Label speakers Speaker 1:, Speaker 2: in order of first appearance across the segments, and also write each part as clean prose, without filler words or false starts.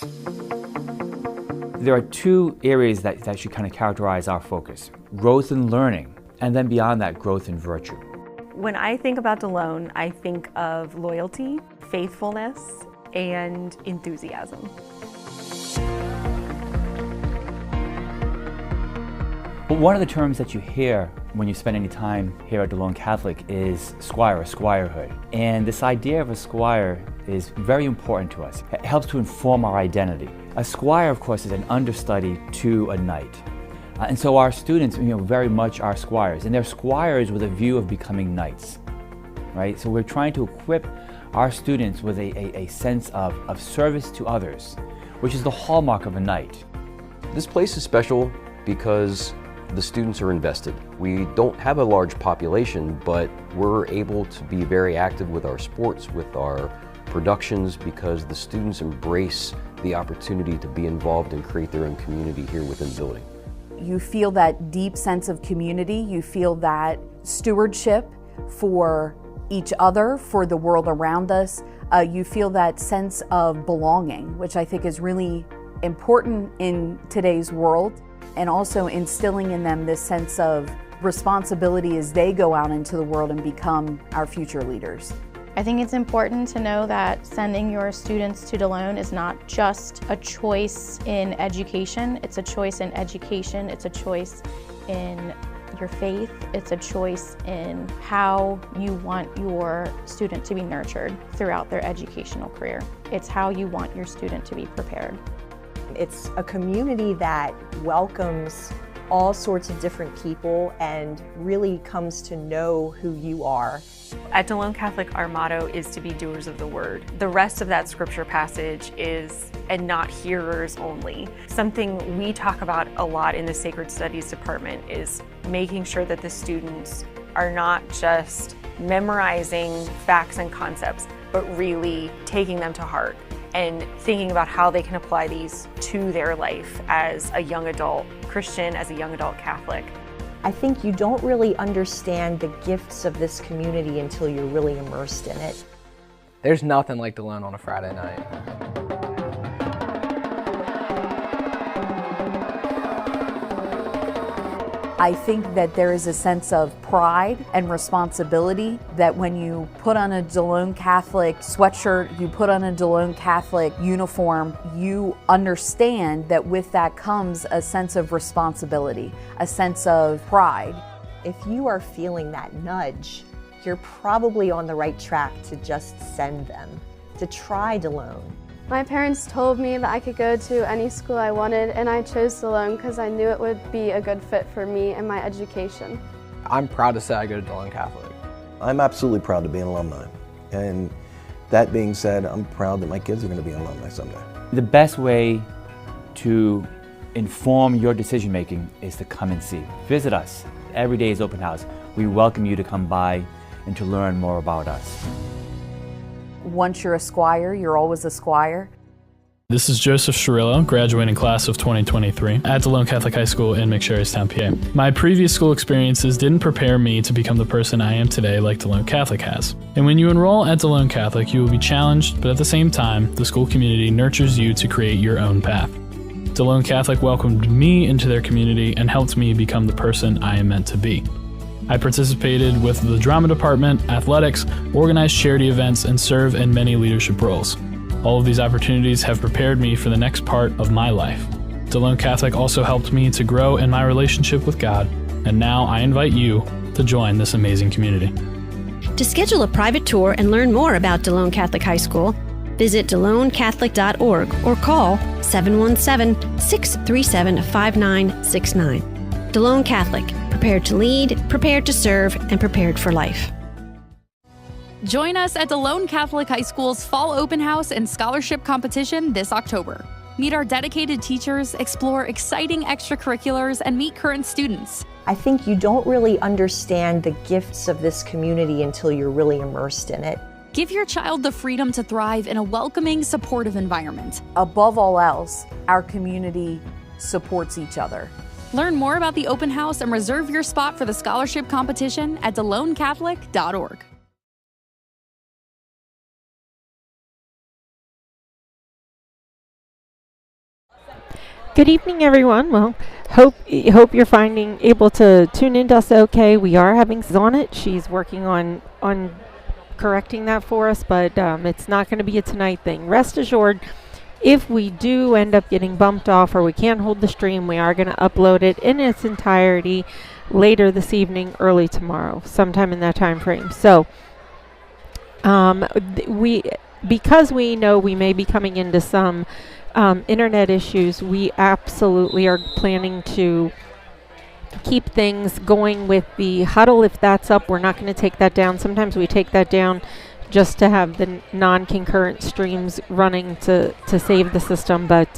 Speaker 1: There are two areas that should kind of characterize our focus: growth in learning, and then beyond that, growth in virtue.
Speaker 2: When I think about Delone, I think of loyalty, faithfulness, and enthusiasm.
Speaker 1: But one of the terms that you hear when you spend any time here at Delone Catholic is squire or squirehood. And this idea of a squire is very important to us. It helps to inform our identity. A squire, of course, is an understudy to a knight. And so our students, very much are squires. And they're squires with a view of becoming knights, right? So we're trying to equip our students with a sense of service to others, which is the hallmark of a knight.
Speaker 3: This place is special because the students are invested. We don't have a large population, but we're able to be very active with our sports, with our productions, because the students embrace the opportunity to be involved and create their own community here within the building.
Speaker 4: You feel that deep sense of community, you feel that stewardship for each other, for the world around us. You feel that sense of belonging, which I think is really important in today's world, and also instilling in them this sense of responsibility as they go out into the world and become our future leaders.
Speaker 5: I think it's important to know that sending your students to Delone is not just a choice in education, it's a choice in education, it's a choice in your faith, it's a choice in how you want your student to be nurtured throughout their educational career. It's how you want your student to be prepared.
Speaker 6: It's a community that welcomes all sorts of different people and really comes to know who you are.
Speaker 2: At Delone Catholic, our motto is to be doers of the word. The rest of that scripture passage is, and not hearers only. Something we talk about a lot in the Sacred Studies department is making sure that the students are not just memorizing facts and concepts, but really taking them to heart and thinking about how they can apply these to their life as a young adult Christian, as a young adult Catholic.
Speaker 6: I think you don't really understand the gifts of this community until you're really immersed in it.
Speaker 7: There's nothing like Delone on a Friday night.
Speaker 4: I think that there is a sense of pride and responsibility that when you put on a Delone Catholic sweatshirt, you put on a Delone Catholic uniform, you understand that with that comes a sense of responsibility, a sense of pride.
Speaker 6: If you are feeling that nudge, you're probably on the right track to just send them, to try Delone.
Speaker 8: My parents told me that I could go to any school I wanted, and I chose Delone because I knew it would be a good fit for me and my education.
Speaker 7: I'm proud to say I go to Delone Catholic.
Speaker 9: I'm absolutely proud to be an alumni. And that being said, I'm proud that my kids are going to be alumni someday.
Speaker 1: The best way to inform your decision making is to come and see. Visit us. Every day is open house. We welcome you to come by and to learn more about us.
Speaker 4: Once you're a squire, you're always a squire.
Speaker 10: This is Joseph Shirillo, graduating class of 2023 at Delone Catholic High School in McSherrystown, PA. My previous school experiences didn't prepare me to become the person I am today like Delone Catholic has. And when you enroll at Delone Catholic, you will be challenged, but at the same time, the school community nurtures you to create your own path. Delone Catholic welcomed me into their community and helped me become the person I am meant to be. I participated with the drama department, athletics, organized charity events, and serve in many leadership roles. All of these opportunities have prepared me for the next part of my life. Delone Catholic also helped me to grow in my relationship with God, and now I invite you to join this amazing community.
Speaker 11: To schedule a private tour and learn more about Delone Catholic High School, visit DeloneCatholic.org or call 717-637-5969. Delone Catholic, prepared to lead, prepared to serve, and prepared for life.
Speaker 12: Join us at Delone Catholic High School's Fall Open House and Scholarship Competition this October. Meet our dedicated teachers, explore exciting extracurriculars, and meet current students.
Speaker 6: I think you don't really understand the gifts of this community until you're really immersed in it.
Speaker 12: Give your child the freedom to thrive in a welcoming, supportive environment.
Speaker 4: Above all else, our community supports each other.
Speaker 12: Learn more about the open house and reserve your spot for the scholarship competition at DeloneCatholic.org.
Speaker 13: Good evening, everyone. Well, hope you're able to tune into us okay. We are having on it. She's working on correcting that for us, but it's not going to be a tonight thing. Rest assured, if we do end up getting bumped off or we can't hold the stream, we are going to upload it in its entirety later this evening, early tomorrow, sometime in that time frame. So because we know we may be coming into some internet issues, we absolutely are planning to keep things going with the huddle. If that's up, we're not going to take that down. Sometimes we take that down just to have the non-concurrent streams running to save the system, but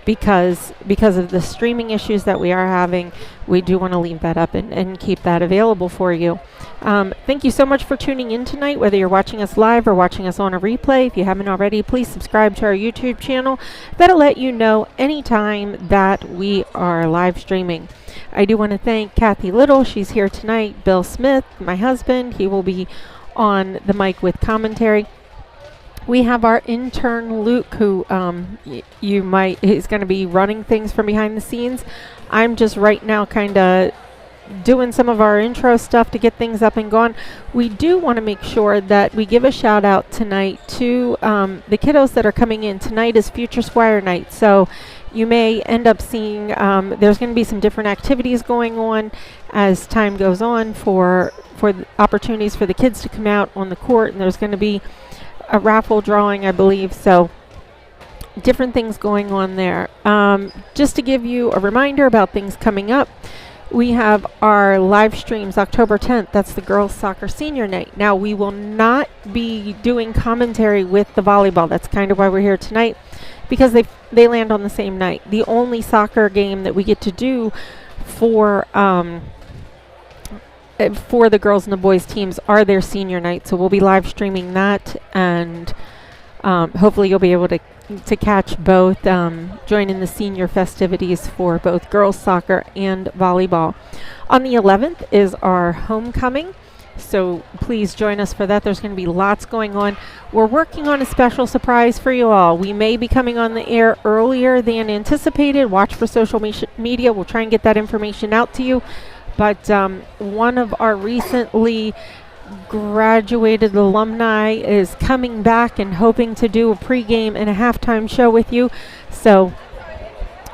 Speaker 13: because of the streaming issues that we are having, we do want to leave that up and keep that available for you. Thank you so much for tuning in tonight, whether you're watching us live or watching us on a replay. If you haven't already, please subscribe to our YouTube channel. That'll let you know anytime that we are live streaming. I do want to thank Kathy Little. She's here tonight. Bill Smith, my husband, he will be on the mic with commentary. We have our intern Luke, who he's going to be running things from behind the scenes. I'm just right now kind of doing some of our intro stuff to get things up and going. We do want to make sure that we give a shout out tonight to the kiddos that are coming in. Tonight is Future Squire Night, so you may end up seeing there's going to be some different activities going on as time goes on for opportunities for the kids to come out on the court, and there's going to be a raffle drawing, I believe, so different things going on there. Just to give you a reminder about things coming up, we have our live streams October 10th. That's the girls soccer senior night. Now, we will not be doing commentary with the volleyball. That's kind of why we're here tonight, because they land on the same night. The only soccer game that we get to do for the girls and the boys teams are their senior night. So we'll be live streaming that, and hopefully you'll be able to catch both, join in the senior festivities for both girls soccer and volleyball. On the 11th is our homecoming, so please join us for that. There's going to be lots going on. We're working on a special surprise for you all. We may be coming on the air earlier than anticipated. Watch for social media. We'll try and get that information out to you. But one of our recently graduated alumni is coming back and hoping to do a pregame and a halftime show with you. So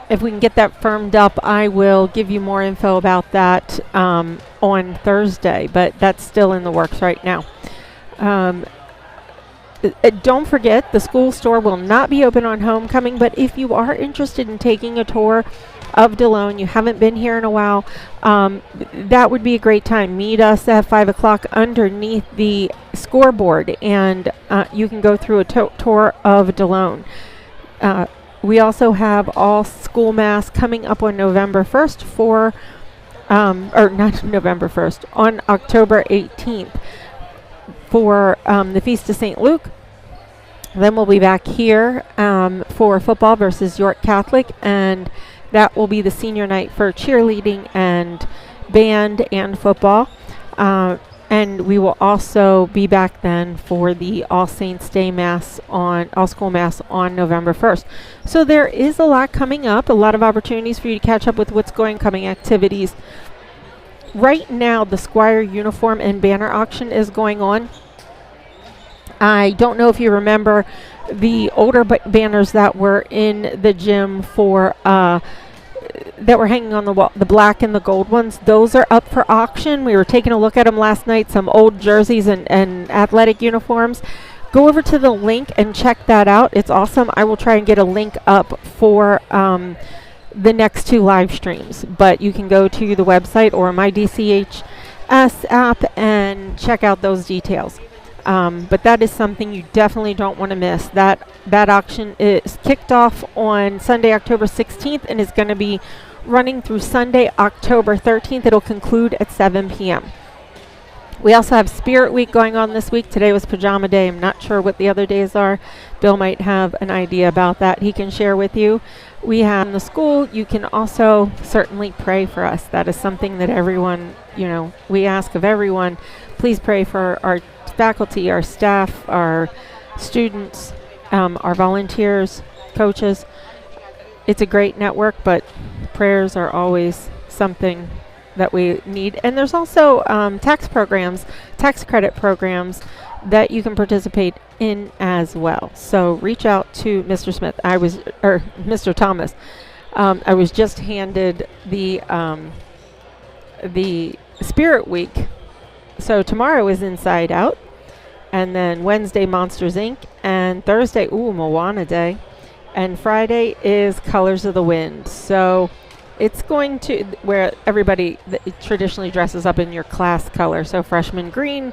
Speaker 13: if we can get that firmed up, I will give you more info about that on Thursday, but that's still in the works right now. Don't forget, the school store will not be open on homecoming, but if you are interested in taking a tour of Delone, you haven't been here in a while, that would be a great time. Meet us at 5 o'clock underneath the scoreboard, and you can go through a tour of Delone. We also have all school mass coming up on November 1st or not November 1st, on October 18th for the Feast of St. Luke. Then we'll be back here for football versus York Catholic, and that will be the senior night for cheerleading and band and football. And we will also be back then for the All Saints Day Mass All School Mass on November 1st. So there is a lot coming up, a lot of opportunities for you to catch up with what's coming activities. Right now, the Squire uniform and banner auction is going on. I don't know if you remember the older banners that were in the gym for that were hanging on the wall, the black and the gold ones. Those are up for auction. We were taking a look at them last night, some old jerseys and athletic uniforms. Go over to the link and check that out. It's awesome. I will try and get a link up for the next two live streams, but you can go to the website or my DCHS app and check out those details. But that is something you definitely don't want to miss. That auction is kicked off on Sunday, October 16th, and is going to be running through Sunday, October 13th. It'll conclude at 7 p.m. We also have Spirit Week going on this week. Today was Pajama Day. I'm not sure what the other days are. Bill might have an idea about that he can share with you. We have in the school, you can also certainly pray for us. That is something that everyone, we ask of everyone. Please pray for our faculty, our staff, our students, our volunteers, coaches. it's a great network, but prayers are always something that we need. And there's also tax credit programs that you can participate in as well. So reach out to Mr. Smith. Mr. Thomas. I was just handed the Spirit Week. So tomorrow is Inside Out, and then Wednesday Monsters Inc., and Thursday Moana Day, and Friday is Colors of the Wind. So it's going to where everybody traditionally dresses up in your class color. So freshmen green,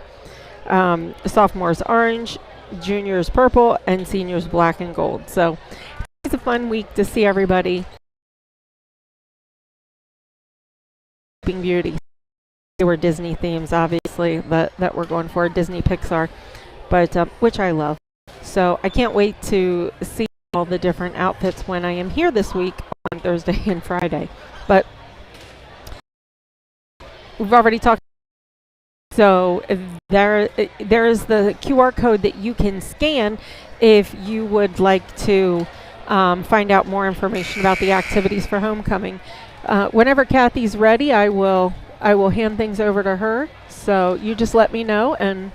Speaker 13: sophomores orange, juniors purple, and seniors black and gold. So it's a fun week to see everybody. Beauty. There were Disney themes, obviously, that we're going for, Disney Pixar, but which I love. So I can't wait to see all the different outfits when I am here this week on Thursday and Friday. But we've already talked. So there is the QR code that you can scan if you would like to find out more information about the activities for homecoming. Whenever Kathy's ready, I will hand things over to her. So you just let me know, and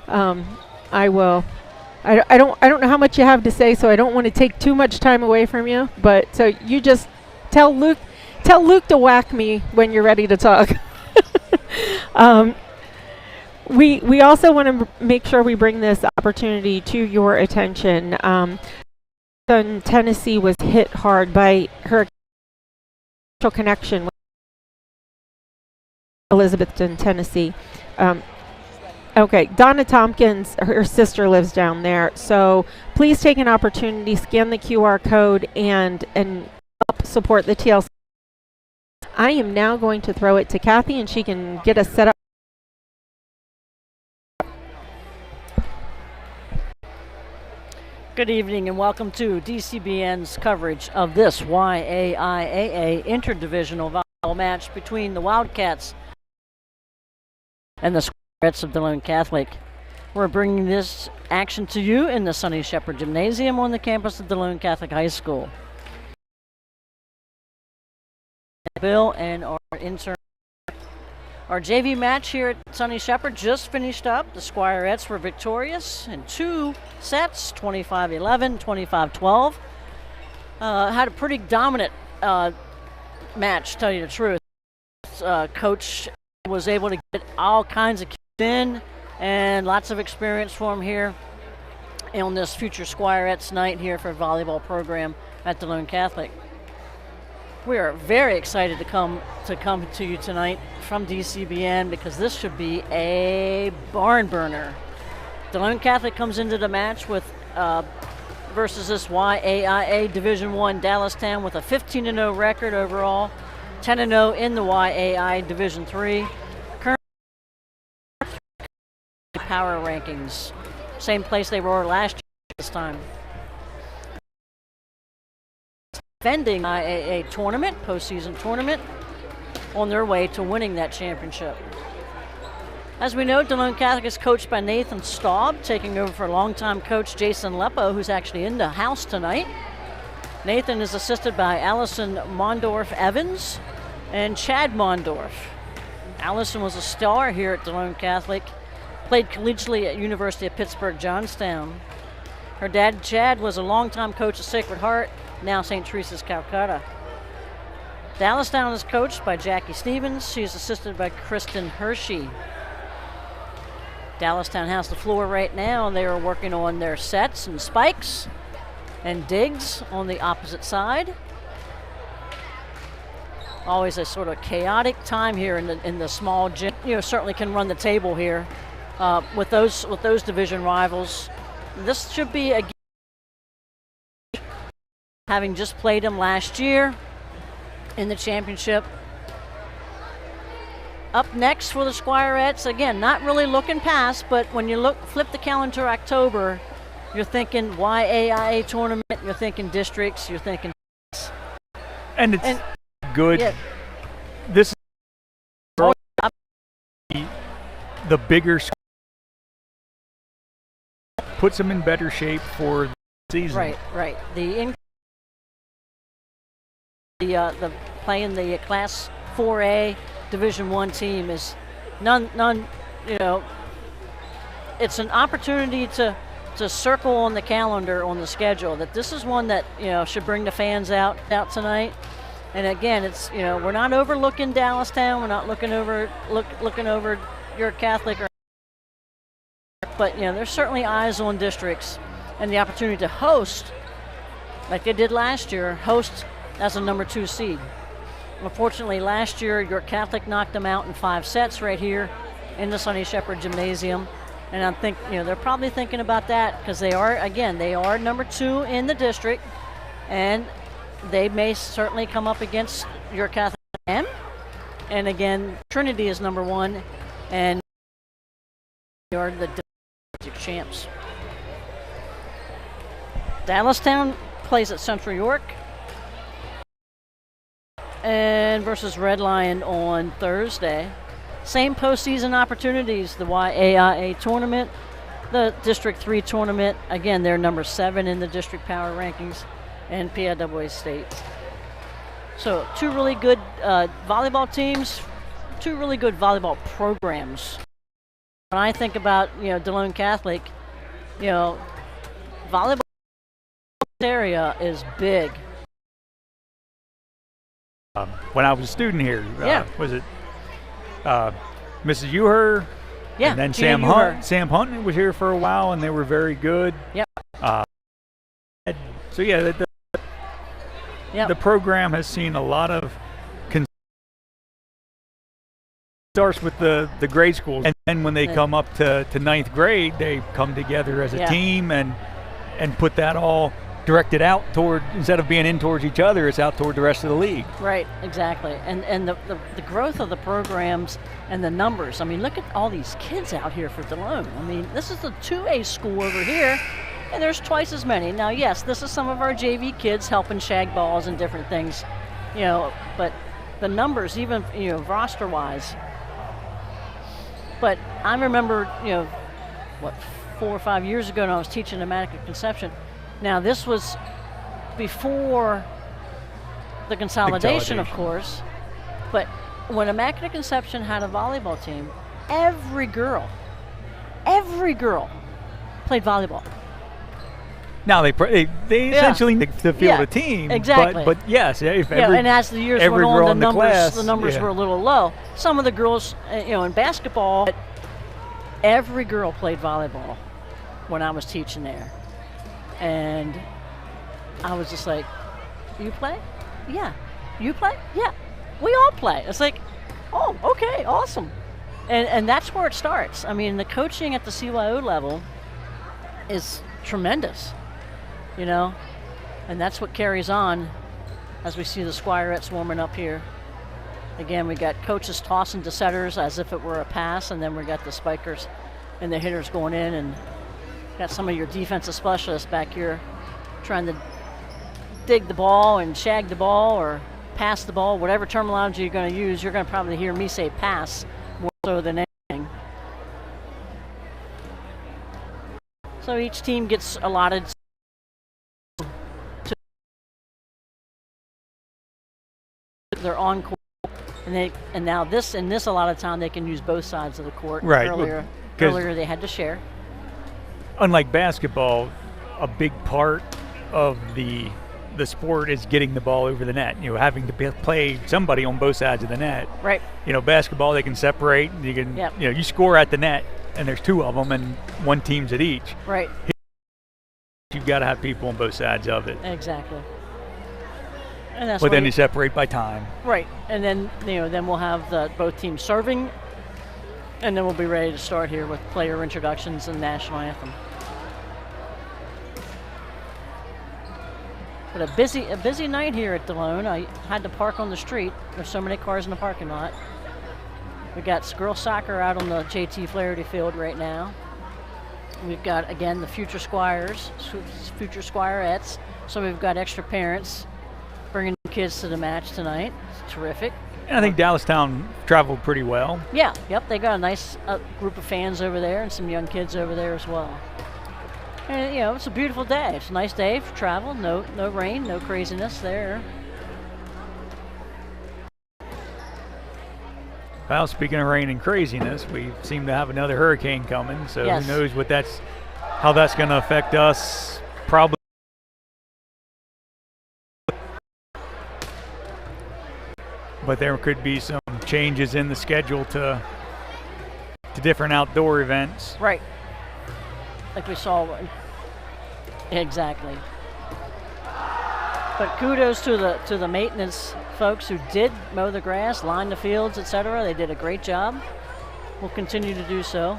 Speaker 13: I will. I don't know how much you have to say, so I don't want to take too much time away from you. But so you just tell Luke to whack me when you're ready to talk. We also want to make sure we bring this opportunity to your attention. Tennessee was hit hard by hurricane connection with Elizabethton, Tennessee. Okay, Donna Tompkins, her sister lives down there. So please take an opportunity, scan the QR code, and help support the TLC. I am now going to throw it to Kathy, and she can get us set up.
Speaker 14: Good evening and welcome to DCBN's coverage of this YAIAA interdivisional volleyball match between the Wildcats and the Squarettes of Delone Catholic. We're bringing this action to you in the Sonny Sheppard Gymnasium on the campus of Delone Catholic High School. Bill and our intern. Our JV match here at Sonny Sheppard just finished up. The Squirettes were victorious in 2 sets, 25-11, 25-12. Had a pretty dominant match, to tell you the truth. Coach was able to get all kinds of kids in, and lots of experience for him here on this future Squirettes night here for volleyball program at Delone Catholic. We are very excited to come to you tonight from DCBN because this should be a barn burner. Delone Catholic comes into the match with versus this YAIA Division I Dallastown with a 15-0 record overall, 10-0 in the YAI Division III. Current power rankings, same place they were last year this time. Defending IAA tournament, postseason tournament, on their way to winning that championship. As we know, Delone Catholic is coached by Nathan Staub, taking over for longtime coach Jason Leppo, who's actually in the house tonight. Nathan is assisted by Allison Mondorf-Evans and Chad Mondorf. Allison was a star here at Delone Catholic, played collegiately at University of Pittsburgh, Johnstown. Her dad, Chad, was a longtime coach at Sacred Heart, now St. Teresa's, Calcutta. Dallastown is coached by Jackie Stevens. She is assisted by Kristen Hershey. Dallastown has the floor right now, and they are working on their sets and spikes and digs on the opposite side. Always a sort of chaotic time here in the small gym. You know, certainly can run the table here with those division rivals. This should be a having just played them last year in the championship. Up next for the Squirettes, again, not really looking past, but when you flip the calendar October, you're thinking YAIA tournament, you're thinking districts, you're thinking.
Speaker 15: And it's good. Yeah. This is the bigger puts them in better shape for the season.
Speaker 14: Right. The the playing the Class 4A Division I team is none. You know, it's an opportunity to circle on the calendar on the schedule that this is one that should bring the fans out tonight. And again, it's we're not overlooking Dallastown. We're not looking over your Catholic, but there's certainly eyes on districts, and the opportunity to host, like they did last year, host as a number 2 seed. Unfortunately, last year York Catholic knocked them out in 5 sets right here in the Sonny Sheppard Gymnasium, and I think they're probably thinking about that because they are number 2 in the district, and they may certainly come up against York Catholic M. And again, Trinity is number 1, and they are the district champs. Dallastown plays at Central York and versus Red Lion on Thursday. Same postseason opportunities, the YAIA tournament, the District 3 tournament. Again, they're number 7 in the district power rankings, and PIAA state. So 2 really good volleyball teams, 2 really good volleyball programs. When I think about Delone Catholic, volleyball area is big.
Speaker 15: When I was a student here, was it Mrs. Uher?
Speaker 14: Yeah,
Speaker 15: and then
Speaker 14: Gina
Speaker 15: Sam
Speaker 14: Uher.
Speaker 15: Hunt. Sam Hunt was here for a while, and they were very good.
Speaker 14: Yep.
Speaker 15: So yeah, the program has seen a lot of starts with the grade schools, and then when they come up to 9th grade, they come together as a team and put that all directed out toward, instead of being in towards each other, it's out toward the rest of the league.
Speaker 14: Right, exactly. And the growth of the programs and the numbers. I mean, look at all these kids out here for Delone. I mean, this is the 2A school over here, and there's twice as many. Now, yes, this is some of our JV kids helping shag balls and different things, but the numbers, even, roster-wise. But I remember, 4 or 5 years ago when I was teaching Immaculate Conception. Now, this was before the consolidation, of course, but when Immaculate Conception had a volleyball team, every girl played volleyball.
Speaker 15: Now they essentially the field a team,
Speaker 14: exactly.
Speaker 15: But yes,
Speaker 14: and as the years went on, the numbers were a little low. Some of the girls, in basketball, every girl played volleyball when I was teaching there. And I was just like, you play? Yeah. You play? Yeah. We all play. It's like, oh, okay, awesome. And that's where it starts. I mean, the coaching at the CYO level is tremendous, and that's what carries on as we see the Squirettes warming up here. Again, we got coaches tossing to setters as if it were a pass, and then we got the spikers and the hitters going in, and got some of your defensive specialists back here trying to dig the ball and shag the ball or pass the ball, whatever terminology you're going to use. You're going to probably hear me say pass more so than anything. So each team gets allotted to their on court, and now this a lot of time they can use both sides of the court.
Speaker 15: Right.
Speaker 14: Earlier they had to share.
Speaker 15: Unlike basketball, a big part of the sport is getting the ball over the net. Having to play somebody on both sides of the net.
Speaker 14: Right.
Speaker 15: Basketball they can separate. You can. You score at the net, and there's 2 of them, and 1 team's at each.
Speaker 14: Right.
Speaker 15: You've got to have people on both sides of it.
Speaker 14: Exactly. And that's
Speaker 15: but then you separate by time.
Speaker 14: Right. And then then we'll have both teams serving, and then we'll be ready to start here with player introductions and national anthem. But a busy night here at Delone. I had to park on the street. There's so many cars in the parking lot. We got girls soccer out on the JT Flaherty field right now. We've got, again, the future Squirettes. So we've got extra parents bringing kids to the match tonight. It's terrific.
Speaker 15: And I think Dallastown traveled pretty well.
Speaker 14: Yeah, yep. They got a nice group of fans over there and some young kids over there as well. And it's a beautiful day. It's a nice day for travel. No rain, no craziness there.
Speaker 15: Well, speaking of rain and craziness, we seem to have another hurricane coming, so
Speaker 14: yes.
Speaker 15: Who knows how that's going to affect us. Probably. But there could be some changes in the schedule to different outdoor events.
Speaker 14: Right. Like we saw. Exactly. But kudos to the maintenance folks who did mow the grass, line the fields, etc. They did a great job. We'll continue to do so.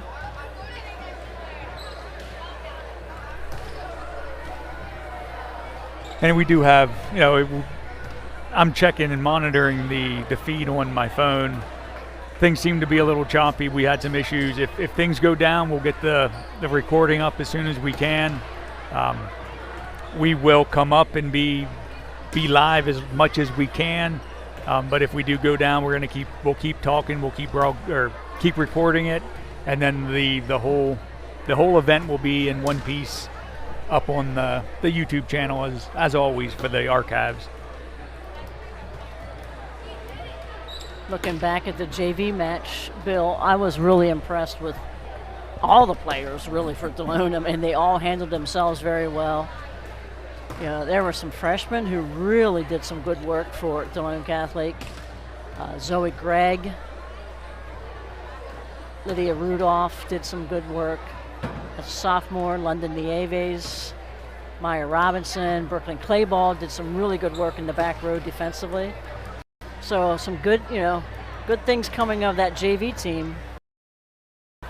Speaker 15: And we do have, I'm checking and monitoring the feed on my phone. Things seem to be a little choppy. We had some issues. If things go down, we'll get the recording up as soon as we can. We will come up and be live as much as we can. But if we do go down, we'll keep talking. We'll keep recording it, and then the whole event will be in one piece up on the YouTube channel as always for the archives.
Speaker 14: Looking back at the JV match, Bill, I was really impressed with all the players really for Delone. I mean, they all handled themselves very well. There were some freshmen who really did some good work for Delone Catholic. Zoe Gregg, Lydia Rudolph did some good work. As a sophomore, London Nieves, Maya Robinson, Brooklyn Clayball did some really good work in the back row defensively. So some good, good things coming of that JV team.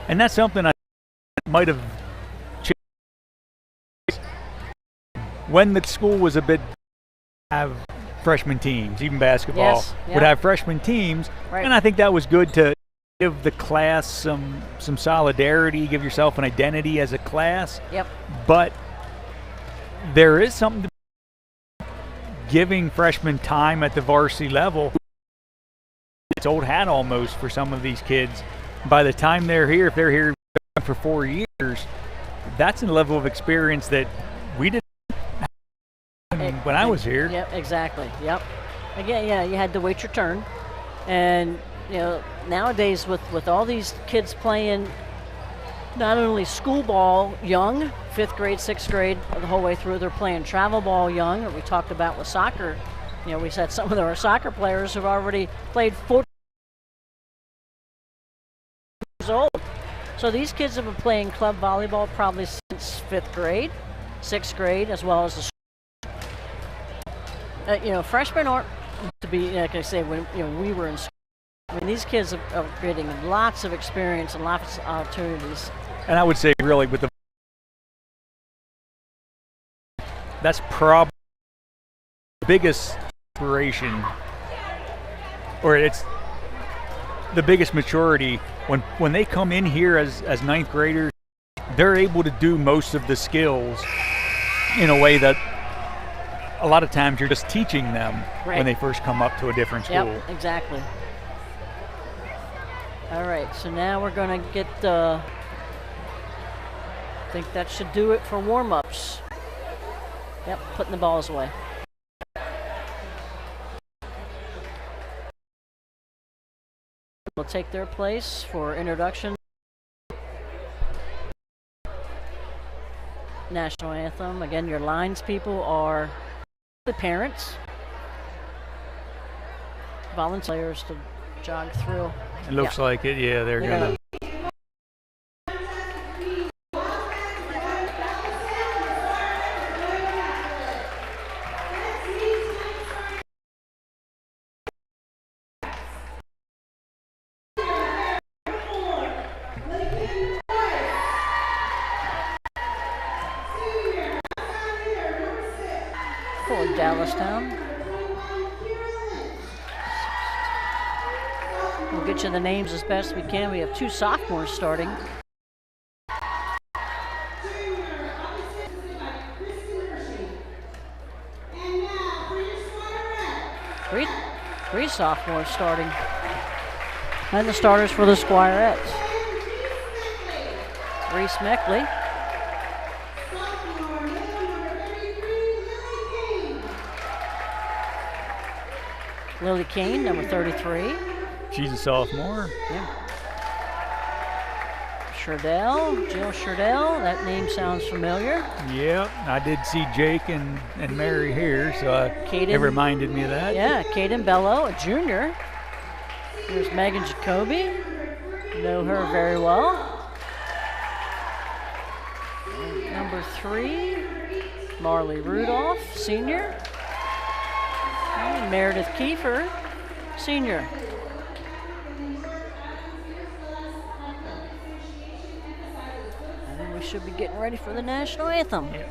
Speaker 15: And that's something I might have changed. When the school was a bit have freshman teams, even basketball would have freshman teams,
Speaker 14: right.
Speaker 15: And I think that was good to give the class some solidarity, give yourself an identity as a class.
Speaker 14: Yep.
Speaker 15: But there is something to giving freshmen time at the varsity level. It's old hat almost for some of these kids. By the time they're here, if they're here for 4 years, that's a level of experience that we didn't have when I was here.
Speaker 14: Yep, exactly. Yep. Again, you had to wait your turn. And, nowadays with all these kids playing not only school ball young, 5th grade, 6th grade, the whole way through, they're playing travel ball young, or we talked about with soccer. We said some of our soccer players have already played 14 years old. So these kids have been playing club volleyball probably since 5th grade, 6th grade, as well as the freshmen aren't to be, like I say, when we were in school. I mean, these kids are getting lots of experience and lots of opportunities.
Speaker 15: And I would say really that's probably the biggest inspiration, or it's the biggest maturity when they come in here as 9th graders. They're able to do most of the skills in a way that a lot of times you're just teaching them when they first come up to a different school.
Speaker 14: Yep, exactly. All right, so now we're going to get, I think that should do it for warm-ups. Yep, putting the balls away. Will take their place for introduction. National anthem. Again, your lines people are the parents, volunteers to jog through.
Speaker 15: It looks like it, yeah, they're gonna.
Speaker 14: For Dallastown. We'll get you the names as best we can. We have 2 sophomores starting. Three sophomores starting. And the starters for the Squirettes. Reese Meckley. Lily Kane, number 33.
Speaker 15: She's a sophomore.
Speaker 14: Yeah. Jill Sherdell, that name sounds familiar.
Speaker 15: Yeah, I did see Jake and Mary here, so it reminded me of that.
Speaker 14: Yeah, Kaden Bello, a junior. Here's Megan Jacoby. Know her very well. Number 3, Marley Rudolph, senior. And Meredith Kiefer, senior. And we should be getting ready for the national anthem.
Speaker 15: Yeah.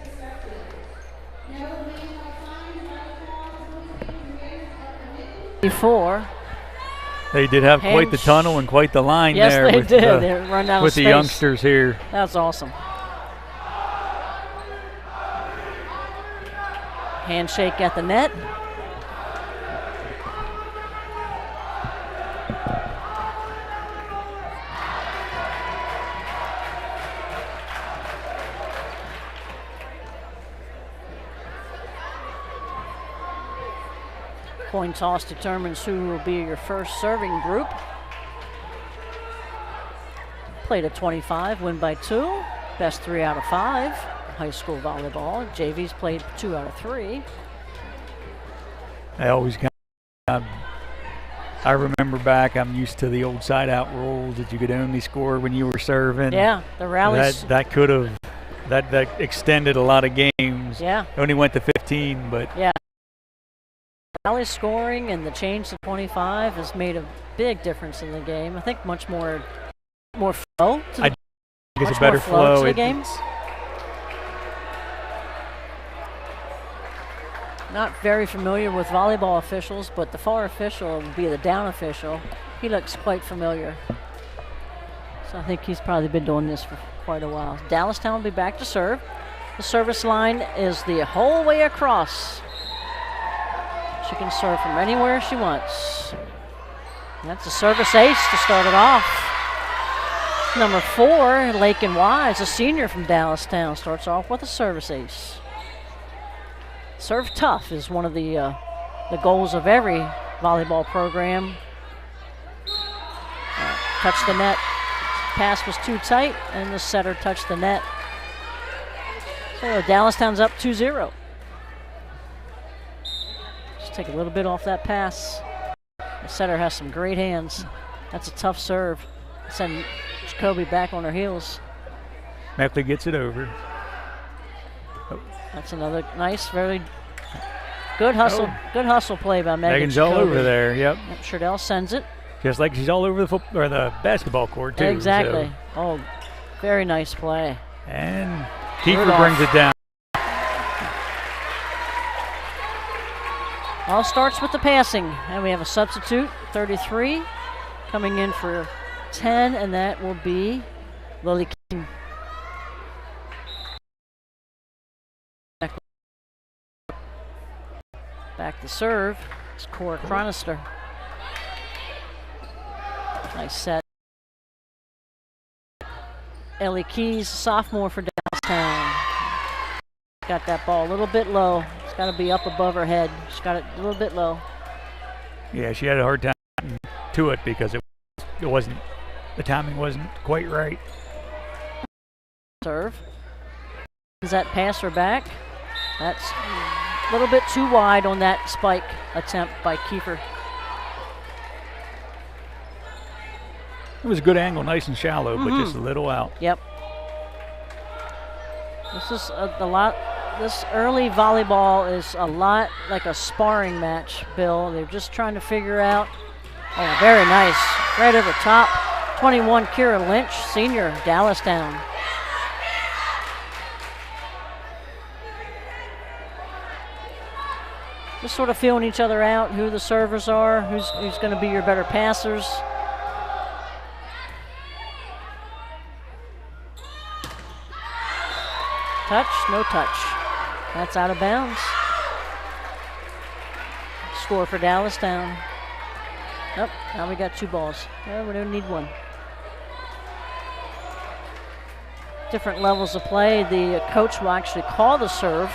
Speaker 14: Before.
Speaker 15: They did have quite the tunnel and quite the line
Speaker 14: yes,
Speaker 15: there
Speaker 14: they
Speaker 15: with,
Speaker 14: did. They run out
Speaker 15: with
Speaker 14: of
Speaker 15: the
Speaker 14: space.
Speaker 15: youngsters here.
Speaker 14: That's awesome. Handshake at the net. Coin toss determines who will be your first serving group. Played at 25, win by 2. Best 3 out of 5. High school volleyball. JV's played 2 out of 3.
Speaker 15: I always I remember back, I'm used to the old side out rules that you could only score when you were serving.
Speaker 14: Yeah, the rallies.
Speaker 15: That could have, that extended a lot of games.
Speaker 14: Yeah.
Speaker 15: Only went to 15, but.
Speaker 14: Yeah. Rally scoring and the change to 25 has made a big difference in the game. I think much more flow.
Speaker 15: I think it's a better flow
Speaker 14: to the game. Not very familiar with volleyball officials, but the far official would be the down official. He looks quite familiar. So I think he's probably been doing this for quite a while. Dallastown will be back to serve. The service line is the whole way across. She can serve from anywhere she wants. And that's a service ace to start it off. Number 4, Lakin Wise, a senior from Dallastown, starts off with a service ace. Serve tough is one of the goals of every volleyball program. Touch the net. Pass was too tight, and the setter touched the net. So Dallastown's up 2-0. Just take a little bit off that pass. The setter has some great hands. That's a tough serve. Send Jacoby back on her heels.
Speaker 15: Meckley gets it over.
Speaker 14: Oh. That's another nice, very good hustle. Oh. Good hustle play by Megan.
Speaker 15: Megan's all over there. Yep.
Speaker 14: Sherdell sends it.
Speaker 15: Just like she's all over the basketball court too.
Speaker 14: Exactly.
Speaker 15: So.
Speaker 14: Oh, very nice play.
Speaker 15: And Kiefer brings it down.
Speaker 14: All starts with the passing, and we have a substitute, 33, coming in for 10, and that will be Lily King. Back to serve, it's Cora Chronister. Nice set. Ellie Keys, sophomore for Dallastown. Got that ball a little bit low. It's got to be up above her head. She's got it a little bit low.
Speaker 15: Yeah, she had a hard time to it because it wasn't, the timing wasn't quite right.
Speaker 14: Serve. Does that pass her back? That's a little bit too wide on that spike attempt by Kiefer.
Speaker 15: It was a good angle, nice and shallow, but just a little out.
Speaker 14: Yep. This is a lot. This early volleyball is a lot like a sparring match, Bill. They're just trying to figure out. Oh, very nice. Right over top. 21, Kira Lynch, senior, Dallastown. Just sort of feeling each other out, who the servers are, who's going to be your better passers. Touch, no touch. That's out of bounds. Score for Dallastown. Nope, now we got 2 balls. Well, we don't need 1. Different levels of play. The coach will actually call the serve,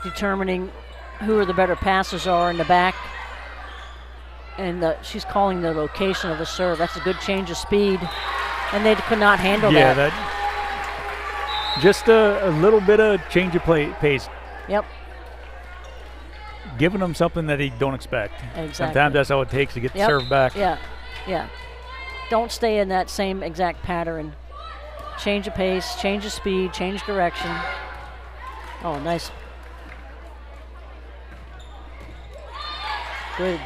Speaker 14: determining who are the better passers are in the back. and she's calling the location of the serve. That's a good change of speed, and they could not handle that.
Speaker 15: Yeah, just a little bit of change of pace.
Speaker 14: Yep.
Speaker 15: Giving them something that they don't expect.
Speaker 14: Exactly.
Speaker 15: Sometimes that's all it takes to get the serve back.
Speaker 14: Yeah, yeah. Don't stay in that same exact pattern. Change of pace, change of speed, change direction. Oh, nice. Good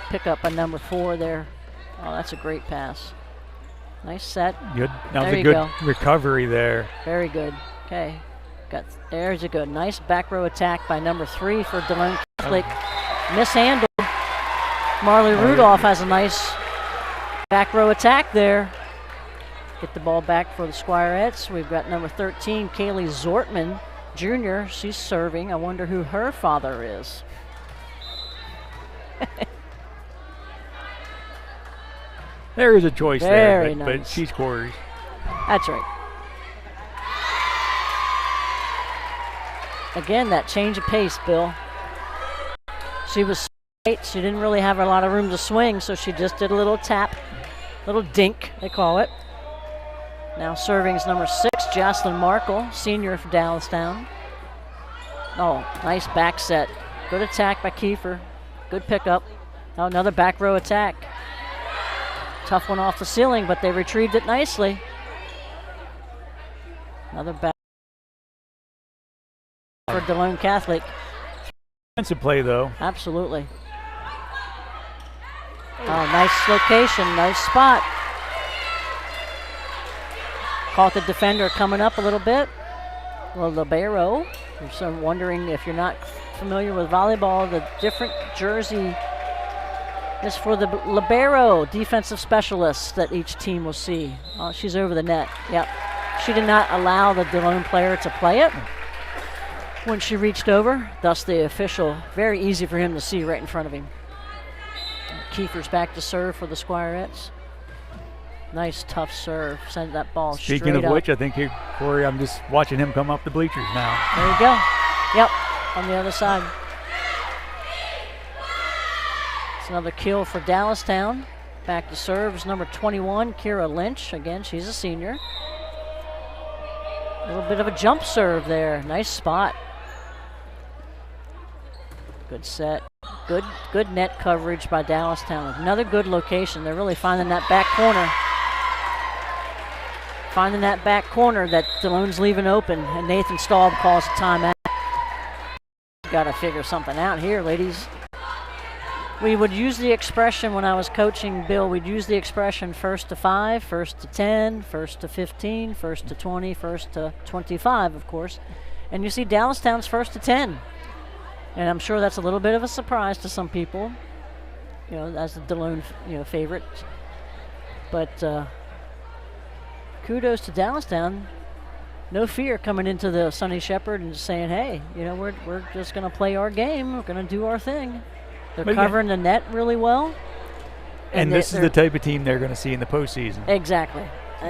Speaker 14: pick up on number 4 there. Oh, that's a great pass. Nice set.
Speaker 15: Good. That was
Speaker 14: there
Speaker 15: a good recovery there.
Speaker 14: Very good. Okay. There's a good. Nice back row attack by number 3 for Delone Catholic. Mishandled. Marley Rudolph has a nice back row attack there. Get the ball back for the Squirettes. We've got number 13, Kaylee Zortman Jr. She's serving. I wonder who her father is.
Speaker 15: There is a choice
Speaker 14: Very
Speaker 15: there,
Speaker 14: nice.
Speaker 15: but she scores.
Speaker 14: That's right. Again, that change of pace, Bill. She was straight. She didn't really have a lot of room to swing, so she just did a little tap, little dink, they call it. Now serving is number 6, Jocelyn Markle, senior for Dallastown. Oh, nice back set. Good attack by Kiefer. Good pickup. Oh, another back row attack. Tough one off the ceiling, but they retrieved it nicely. Another back for Delone Catholic.
Speaker 15: Defensive play, though.
Speaker 14: Absolutely. Oh, nice location, nice spot. Caught the defender coming up a little bit. Well, libero. You're sort of wondering if you're not familiar with volleyball, the different jersey is for the libero, defensive specialist that each team will see. Oh, she's over the net. Yep. She did not allow the Delone player to play it when she reached over. Thus the official, very easy for him to see right in front of him. Kiefer's back to serve for the Squirettes. Nice tough serve. Send that ball straight up.
Speaker 15: Speaking of which, I think Corey, I'm just watching him come up the bleachers now.
Speaker 14: There you go. Yep, on the other side. It's another kill for Dallastown. Back to serve is number 21, Kira Lynch. Again, she's a senior. A little bit of a jump serve there. Nice spot. Good set. Good net coverage by Dallastown. Another good location. They're really finding that back corner. Finding that back corner that Delone's leaving open, and Nathan Staub calls a timeout. Got to figure something out here, ladies. We would use the expression when I was coaching Bill, we'd use the expression first to 5, first to 10, first to 15, first to 20, first to 25, of course. And you see Dallastown's first to 10. And I'm sure that's a little bit of a surprise to some people, you know, as the Delone, favorite. But kudos to Dallastown. No fear coming into the Sonny Sheppard and saying, hey, we're just going to play our game. We're going to do our thing. They're covering the net really well.
Speaker 15: And this is the type of team they're going to see in the postseason.
Speaker 14: Exactly.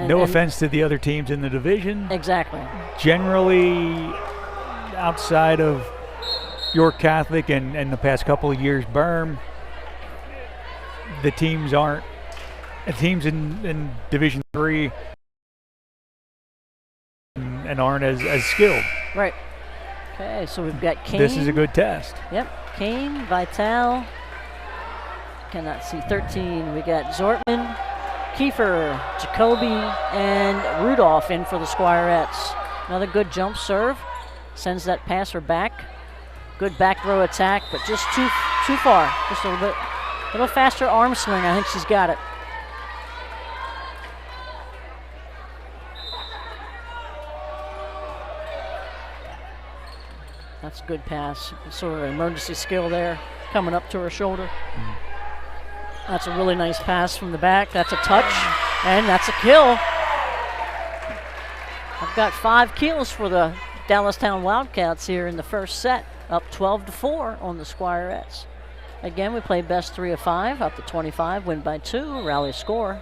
Speaker 15: No offense to the other teams in the division.
Speaker 14: Exactly.
Speaker 15: Generally, outside of York Catholic and the past couple of years, Berm, the teams in Division 3 and aren't as skilled.
Speaker 14: Right. Okay, so we've got Kane.
Speaker 15: This is a good test.
Speaker 14: Yep. Kane, Vital. Cannot see 13. We got Zortman, Kiefer, Jacoby, and Rudolph in for the Squirettes. Another good jump serve. Sends that passer back. Good back row attack, but just too far. Just a little faster arm swing. I think she's got it. That's a good pass. Sort of an emergency skill there, coming up to her shoulder. That's a really nice pass from the back. That's a touch, and that's a kill. I've got 5 kills for the Dallastown Wildcats here in the first set, up 12-4 on the Squirettes. Again, we play best 3 of 5, up to 25, win by 2, rally score.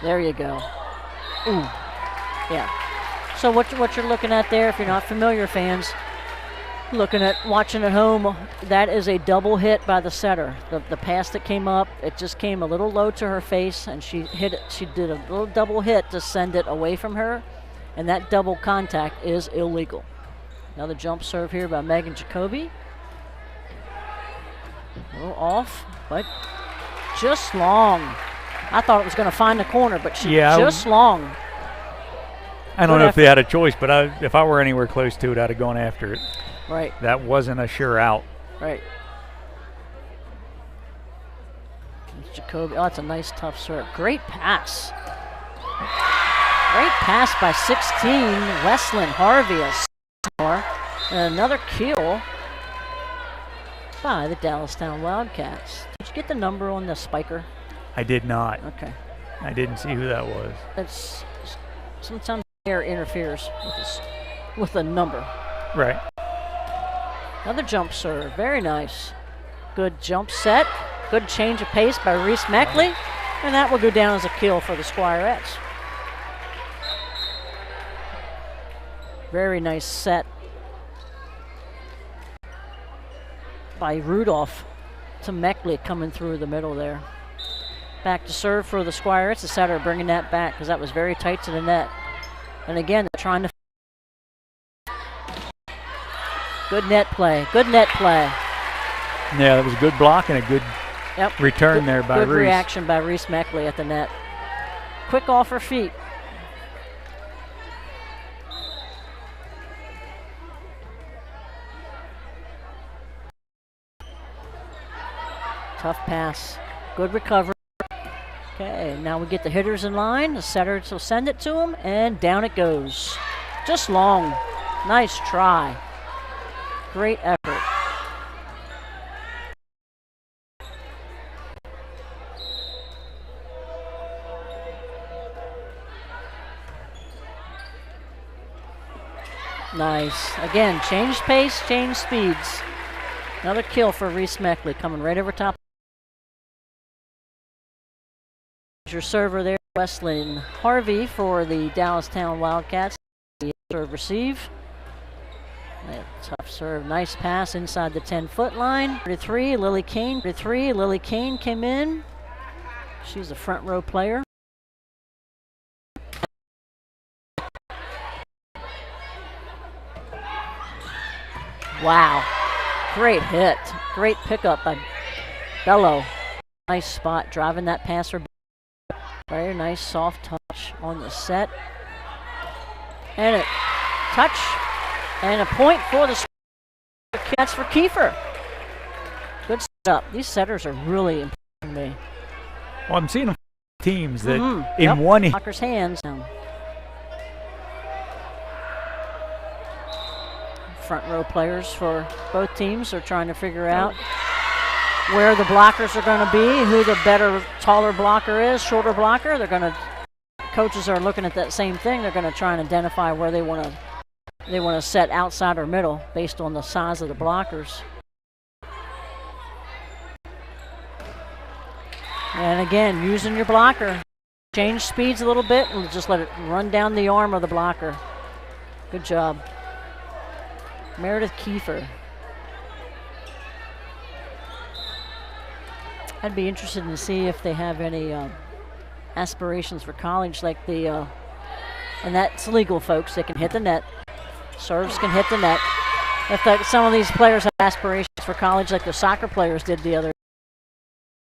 Speaker 14: There you go. Ooh, yeah. So what you're looking at there, if you're not familiar, fans, watching at home, that is a double hit by the setter. The pass that came up, it just came a little low to her face, and she hit it. She did a little double hit to send it away from her, and that double contact is illegal. Another jump serve here by Megan Jacoby. A little off, but just long. I thought it was going to find the corner, but just long.
Speaker 15: I don't know if they had a choice, but if I were anywhere close to it, I'd have gone after it.
Speaker 14: Right.
Speaker 15: That wasn't a sure out.
Speaker 14: Right. Jacoby, oh, that's a nice tough serve. Great pass. Great pass by 16, Weslyn Harvey, a sophomore. And another kill by the Dallastown Wildcats. Did you get the number on the spiker?
Speaker 15: I did not.
Speaker 14: Okay.
Speaker 15: I didn't see who that was.
Speaker 14: It's sometimes air interferes with the number.
Speaker 15: Right.
Speaker 14: Another jump serve, very nice. Good jump set, good change of pace by Reese Meckley, and that will go down as a kill for the Squirettes. Very nice set by Rudolph to Meckley coming through the middle there. Back to serve for the Squirettes. The setter bringing that back because that was very tight to the net. And again, they're trying to. Good net play. Good net play.
Speaker 15: Yeah, that was a good block and a good return there by Reese.
Speaker 14: Good reaction by Reese Meckley at the net. Quick off her feet. Tough pass. Good recovery. Okay, now we get the hitters in line. The setter will send it to him, and down it goes. Just long. Nice try. Great effort. Nice. Again, change pace, change speeds. Another kill for Reese Meckley coming right over top. Your server there, Weslyn Harvey for the Dallastown Wildcats. Serve receive. Tough serve, nice pass inside the 10-foot line. 33, Lily Kane. 33, Lily Kane came in. She's a front row player. Wow, great hit. Great pickup by Delone. Nice spot, driving that passer. Very nice soft touch on the set. And a touch and a point for the Cats for Kiefer. Good setup. These setters are really impressing me.
Speaker 15: Well, I'm seeing teams that in one
Speaker 14: Blocker's hands. Front row players for both teams are trying to figure out where the blockers are going to be, who the better, taller blocker is, shorter blocker. They're going to. Coaches are looking at that same thing. They're going to try and identify where they want to set outside or middle based on the size of the blockers. And again, using your blocker. Change speeds a little bit and just let it run down the arm of the blocker. Good job. Meredith Kiefer. I'd be interested to see if they have any aspirations for college, like the, and that's legal, folks. They can hit the net. Serves can hit the net. If some of these players have aspirations for college, like the soccer players did the other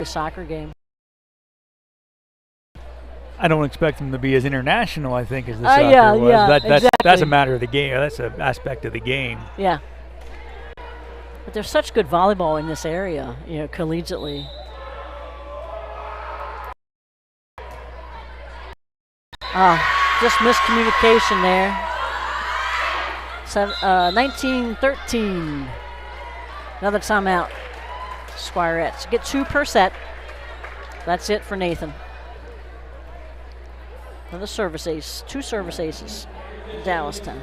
Speaker 14: soccer game.
Speaker 15: I don't expect them to be as international, I think, as the soccer was.
Speaker 14: Exactly.
Speaker 15: That's a matter of the game. That's an aspect of the game.
Speaker 14: Yeah. But there's such good volleyball in this area, you know, collegiately. Just miscommunication there. 19-13. Another timeout. Squirettes get 2 per set. That's it for Nathan. Another service ace. 2 service aces. Dallastown.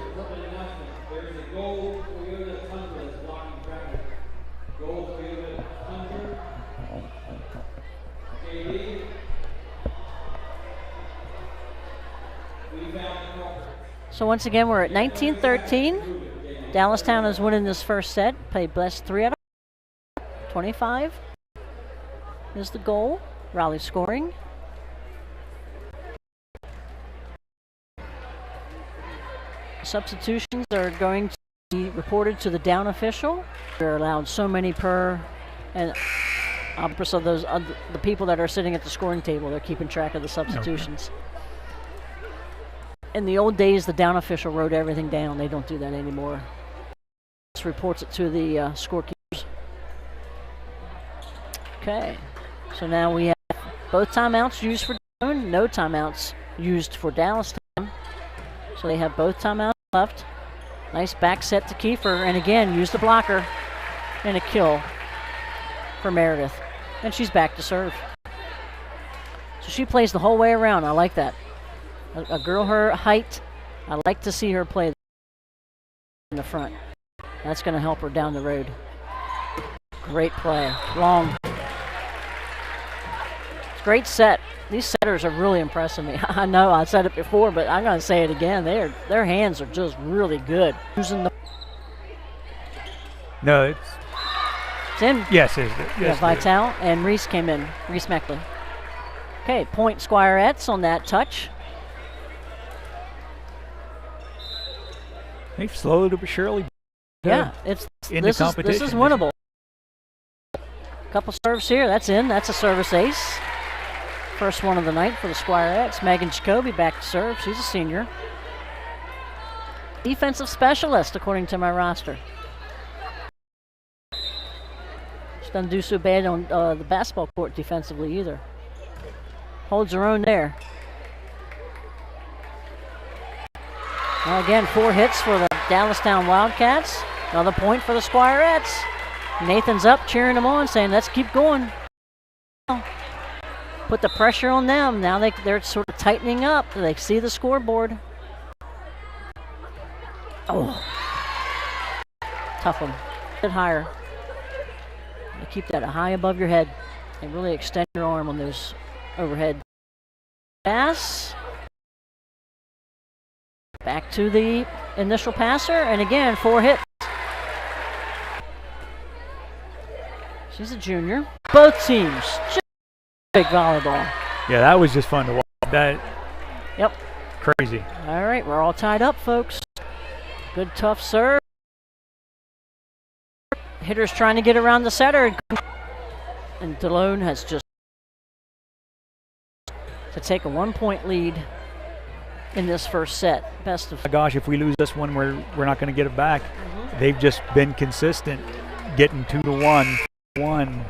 Speaker 14: So once again, we're at 19-13. Dallastown is winning this first set. Played best 3 out of 25 is the goal. Raleigh scoring. Substitutions are going to be reported to the down official. They're allowed so many per, and opposite of those the people that are sitting at the scoring table, they're keeping track of the substitutions. Okay. In the old days, the down official wrote everything down. They don't do that anymore. Just reports it to the scorekeepers. Okay, so now we have both timeouts used for Delone, no timeouts used for Dallastown. So they have both timeouts left. Nice back set to Kiefer, and again, use the blocker and a kill for Meredith. And she's back to serve. So she plays the whole way around. I like that. A girl her height, I like to see her play in the front. That's going to help her down the road. Great play. Long. Great set. These setters are really impressing me. I know I said it before, but I'm going to say it again. Their hands are just really good. Using the
Speaker 15: no, it's
Speaker 14: in.
Speaker 15: Yes, it's
Speaker 14: yeah, Vital and Reese came in. Reese Meckley. Okay, point Squirettes on that touch.
Speaker 15: They've slowly but surely.
Speaker 14: Yeah, it's
Speaker 15: in the competition.
Speaker 14: This is winnable. Couple serves here. That's in. That's a service ace. First one of the night for the Squirettes. Megan Jacoby back to serve. She's a senior. Defensive specialist, according to my roster. She doesn't do so bad on the basketball court defensively either. Holds her own there. Now again, 4 hits for the Dallastown Wildcats. Another point for the Squirettes. Nathan's up, cheering them on, saying, let's keep going. Put the pressure on them. Now they're sort of tightening up. They see the scoreboard. Oh. Tough one. A bit higher. You keep that high above your head and really extend your arm on those overhead. Pass. Back to the initial passer, and again, 4 hits. She's a junior. Both teams. Big volleyball.
Speaker 15: Yeah, that was just fun to watch. That.
Speaker 14: Yep.
Speaker 15: Crazy.
Speaker 14: All right, we're all tied up, folks. Good, tough serve. Hitter's trying to get around the setter, and Delone has just to take a 1-point lead in this first set. Best of.
Speaker 15: Gosh, if we lose this one, we're not going to get it back. They've just been consistent, getting 2-1, 1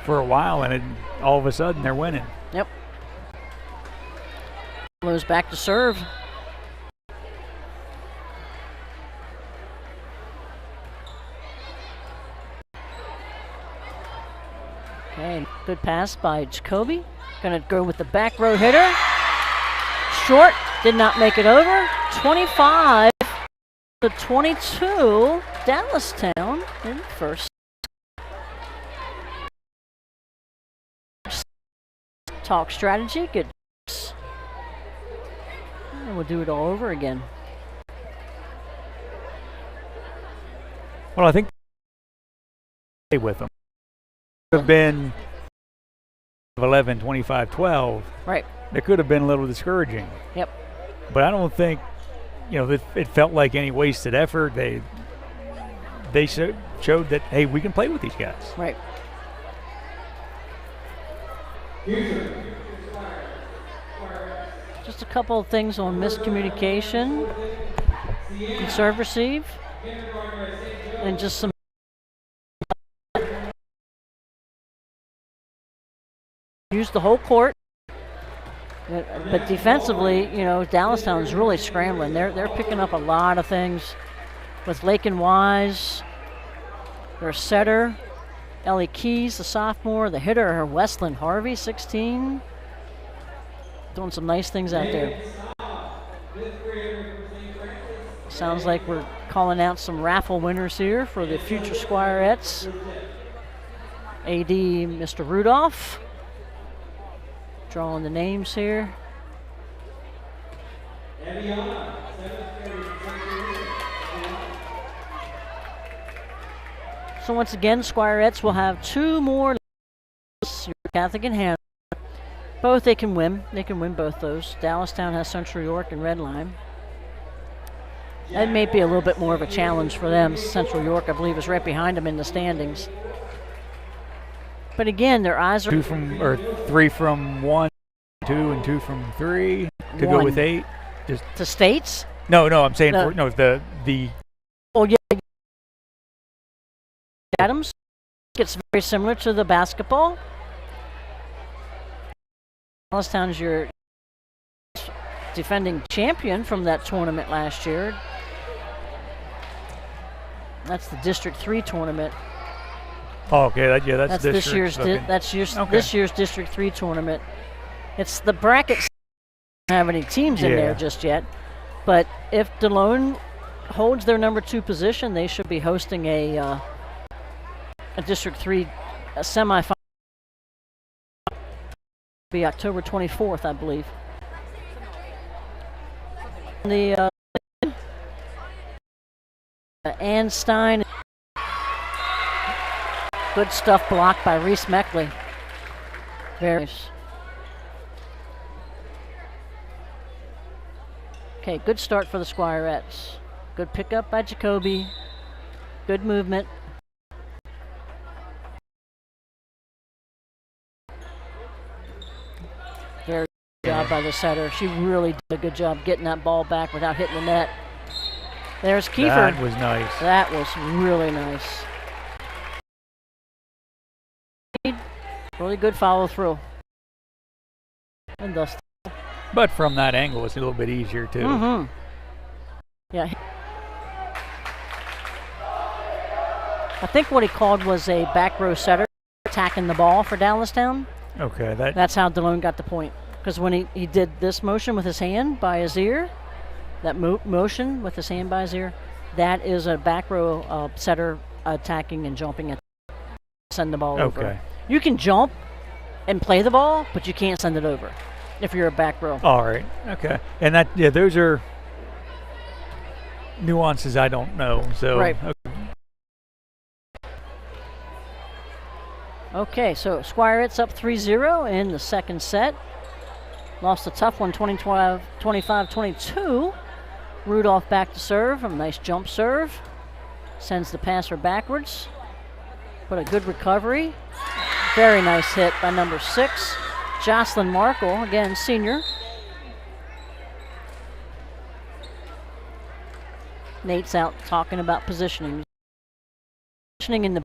Speaker 15: for a while, and all of a sudden they're winning.
Speaker 14: Yep. Blows back to serve. Okay, good pass by Jacoby. Gonna go with the back row hitter. Short, did not make it over. 25 to 22, Dallastown in first. Talk strategy, good. And we'll do it all over again.
Speaker 15: Well, I think with them could have been 11, 25, 12.
Speaker 14: Right.
Speaker 15: That could have been a little discouraging.
Speaker 14: Yep.
Speaker 15: But I don't think, it felt like any wasted effort. They showed that, hey, we can play with these guys.
Speaker 14: Right. Just a couple of things on miscommunication, and serve receive, and just some. Use the whole court, but defensively, Dallastown is really scrambling. They're picking up a lot of things with Lakin Wise, their setter. Ellie Keys, the sophomore, the hitter, Westland Harvey, 16. Doing some nice things out there. Sounds like we're calling out some raffle winners here for the future Squirettes. AD Mr. Rudolph. Drawing the names here. So once again, Squirettes will have 2 more. Catholic and Hanover. Both they can win. They can win both those. Dallastown has Central York and Red Lime. That may be a little bit more of a challenge for them. Central York, I believe, is right behind them in the standings. But again, their eyes are
Speaker 15: 3 from 1, 2, and 2 from 3 to go with 8. Just
Speaker 14: to states?
Speaker 15: No, I'm saying the.
Speaker 14: Oh yeah. Adams. It's very similar to the basketball. Dallastown is your defending champion from that tournament last year. That's the District 3 tournament.
Speaker 15: Oh, okay. That's
Speaker 14: this year's. This year's District 3 tournament. It's the brackets. Don't have any teams in there just yet, but if Delone holds their number 2 position, they should be hosting a District 3 semifinal. Be October 24th, I believe. The Ann Stein. Good stuff blocked by Reese Meckley. Very nice. Okay, good start for the Squirettes. Good pickup by Jacoby. Good movement. Very good job by the setter. She really did a good job getting that ball back without hitting the net. There's Kiefer.
Speaker 15: That was nice.
Speaker 14: That was really nice. Really good follow through. And thus.
Speaker 15: But from that angle, it's a little bit easier too.
Speaker 14: Mm-hmm. Yeah. I think what he called was a back row setter attacking the ball for Dallastown.
Speaker 15: Okay,
Speaker 14: that's how Delone got the point. Because when he did this motion with his hand by his ear, that motion with his hand by his ear, that is a back row setter attacking and jumping at send the ball over. You can jump and play the ball, but you can't send it over if you're a back row.
Speaker 15: All right. Okay. And those are nuances I don't know. So
Speaker 14: right. Okay, so Squirettes up 3-0 in the second set. Lost a tough one, 25-22. Rudolph back to serve. A nice jump serve. Sends the passer backwards. But a good recovery. Very nice hit by number 6, Jocelyn Markle, again, senior. Nate's out talking about positioning. Positioning in the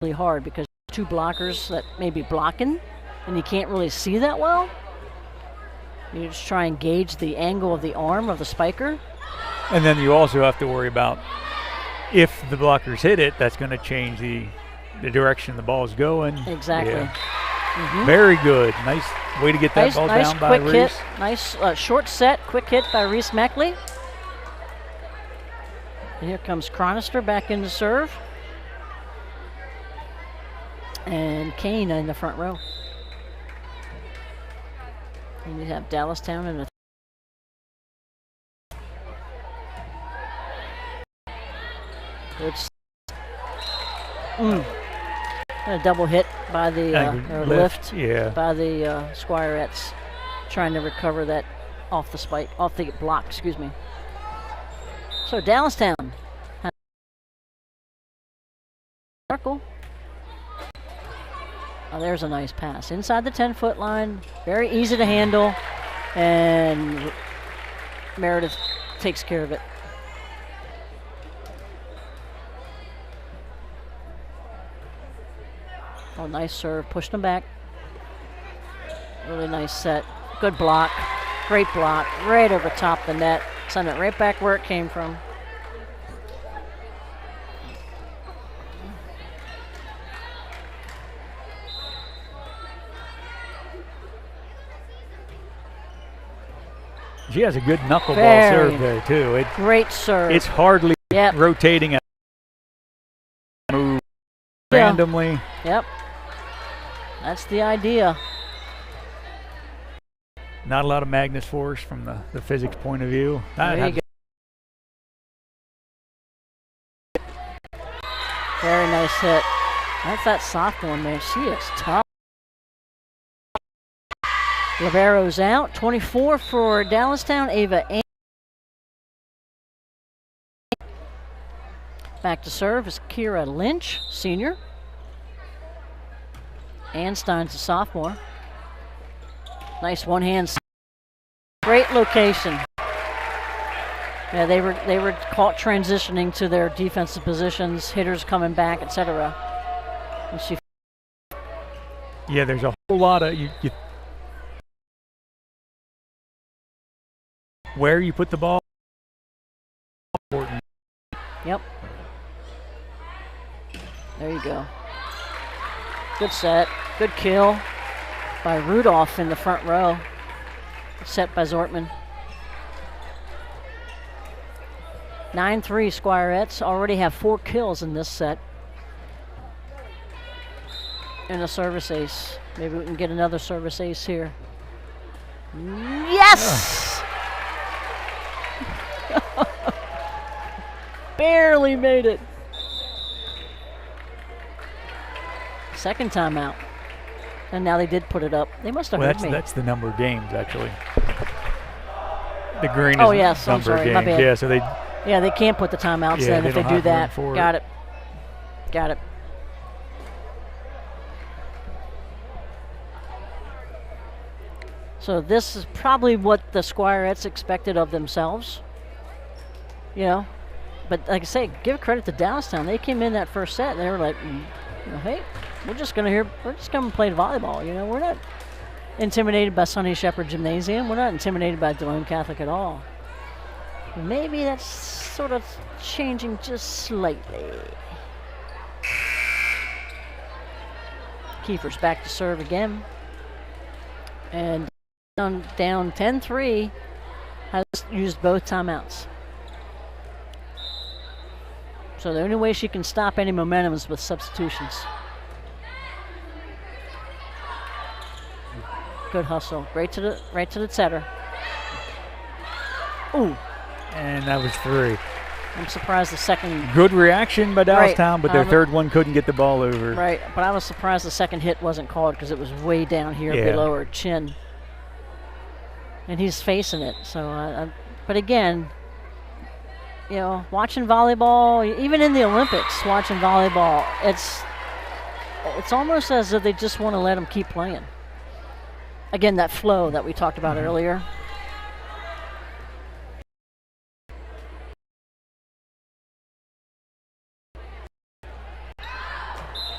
Speaker 14: really hard because 2 blockers that may be blocking and you can't really see that well. You just try and gauge the angle of the arm of the spiker.
Speaker 15: And then you also have to worry about if the blockers hit it, that's going to change the direction the ball is going.
Speaker 14: Exactly.
Speaker 15: Yeah. Mm-hmm. Very good. Nice way to get that ball down by Reese.
Speaker 14: Hit. Nice short set, quick hit by Reese Meckley. And here comes Chronister back in the serve. And Kane in the front row. And you have Dallastown in the good. A double hit by the lift by the Squirettes, trying to recover that off the block. Excuse me. So Dallastown. Circle. Oh, there's a nice pass inside the 10-foot line. Very easy to handle, and Meredith takes care of it. Oh, nice serve. Pushed them back. Really nice set. Good block. Great block. Right over top the net. Send it right back where it came from.
Speaker 15: She has a good knuckleball serve there, too.
Speaker 14: Great serve.
Speaker 15: It's hardly rotating a move randomly.
Speaker 14: Yep. That's the idea.
Speaker 15: Not a lot of Magnus force from the physics point of view.
Speaker 14: There you go. Very nice hit. That's that sophomore, man. She is tough. Libero's out. 24 for Dallastown. Ava. Back to serve is Kira Lynch, senior. Anstein's a sophomore. Nice one-hand. Great location. Yeah, they were caught transitioning to their defensive positions, hitters coming back, etc. And she.
Speaker 15: Yeah, there's a whole lot of where you put the ball. Important.
Speaker 14: Yep. There you go. Good set. Good kill by Rudolph in the front row. Set by Zortman. 9-3 Squirettes already have 4 kills in this set. And a service ace. Maybe we can get another service ace here. Yes! Barely made it. Second timeout. And now they did put it up. They must have heard me.
Speaker 15: That's the number of games, actually. The green
Speaker 14: oh,
Speaker 15: is
Speaker 14: yes,
Speaker 15: the number
Speaker 14: I'm sorry,
Speaker 15: of
Speaker 14: my
Speaker 15: games.
Speaker 14: bad.
Speaker 15: Yeah, so they.
Speaker 14: Yeah, they can't put the timeouts
Speaker 15: Yeah,
Speaker 14: in if they
Speaker 15: don't
Speaker 14: do
Speaker 15: have
Speaker 14: that.
Speaker 15: room for
Speaker 14: Got
Speaker 15: it.
Speaker 14: it. Got it. So this is probably what the Squirettes expected of themselves. You know, but like I say, give credit to Dallastown. They came in that first set and they were like, hey, we're just gonna play volleyball. You know, we're not intimidated by Sonny Sheppard Gymnasium. We're not intimidated by Delone Catholic at all. Maybe that's sort of changing just slightly. Kiefer's back to serve again. And down 10-3, has used both timeouts. So the only way she can stop any momentum is with substitutions. Good hustle, right to the setter. Ooh.
Speaker 15: And that was 3.
Speaker 14: I'm surprised the second.
Speaker 15: Good reaction by Dallastown,
Speaker 14: Right.
Speaker 15: but their third one couldn't get the ball over.
Speaker 14: Right, but I was surprised the second hit wasn't called because it was way down here below her chin. And he's facing it, so but again, you know, watching volleyball, even in the Olympics, watching volleyball, it's almost as if they just want to let them keep playing. Again, that flow that we talked about earlier.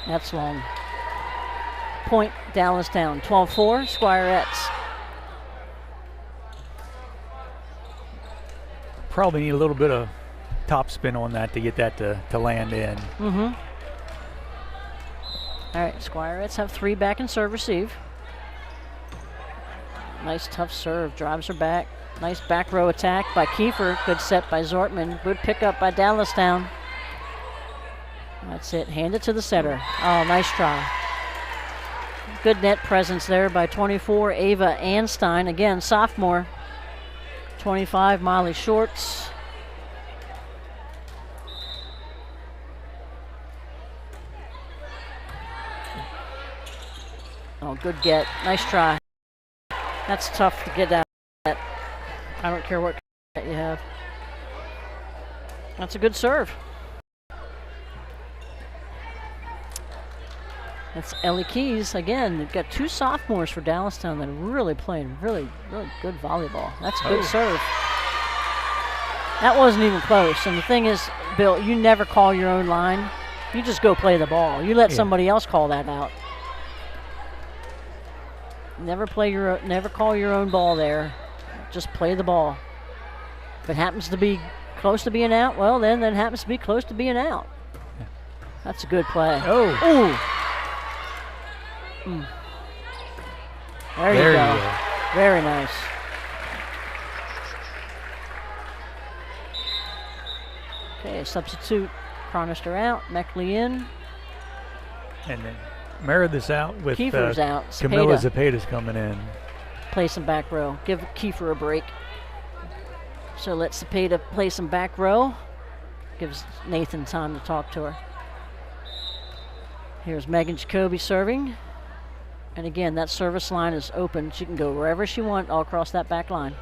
Speaker 14: That's long. Point Dallastown, 12-4, Squirettes.
Speaker 15: Probably need a little bit of top spin on that to get that to land in.
Speaker 14: Mm-hmm. All right, Squirettes have 3 back and serve receive. Nice tough serve, drives her back. Nice back row attack by Kiefer. Good set by Zortman. Good pickup by Dallastown. That's it, hand it to the setter. Oh, nice try. Good net presence there by 24, Ava Anstein. Again, sophomore. 25, Molly Shorts. Oh, good get. Nice try. That's tough to get out of that. I don't care what you have. That's a good serve. That's Ellie Keys. Again, they've got 2 sophomores for Dallastown that are really playing really good volleyball. That's a good serve. That wasn't even close. And the thing is, Bill, you never call your own line. You just go play the ball. You let somebody else call that out. Never call your own ball there. Just play the ball. If it happens to be close to being out, well, then that happens to be close to being out. That's a good play.
Speaker 15: Oh.
Speaker 14: Ooh. There you go. Very nice. Okay, substitute. Cronister out. Meckley in.
Speaker 15: And then Meredith's out with
Speaker 14: Kiefer's out.
Speaker 15: Camilla Zepeda's coming in.
Speaker 14: Play some back row. Give Kiefer a break. So let Zepeda play some back row. Gives Nathan time to talk to her. Here's Megan Jacoby serving. And again, that service line is open. She can go wherever she wants all across that back line.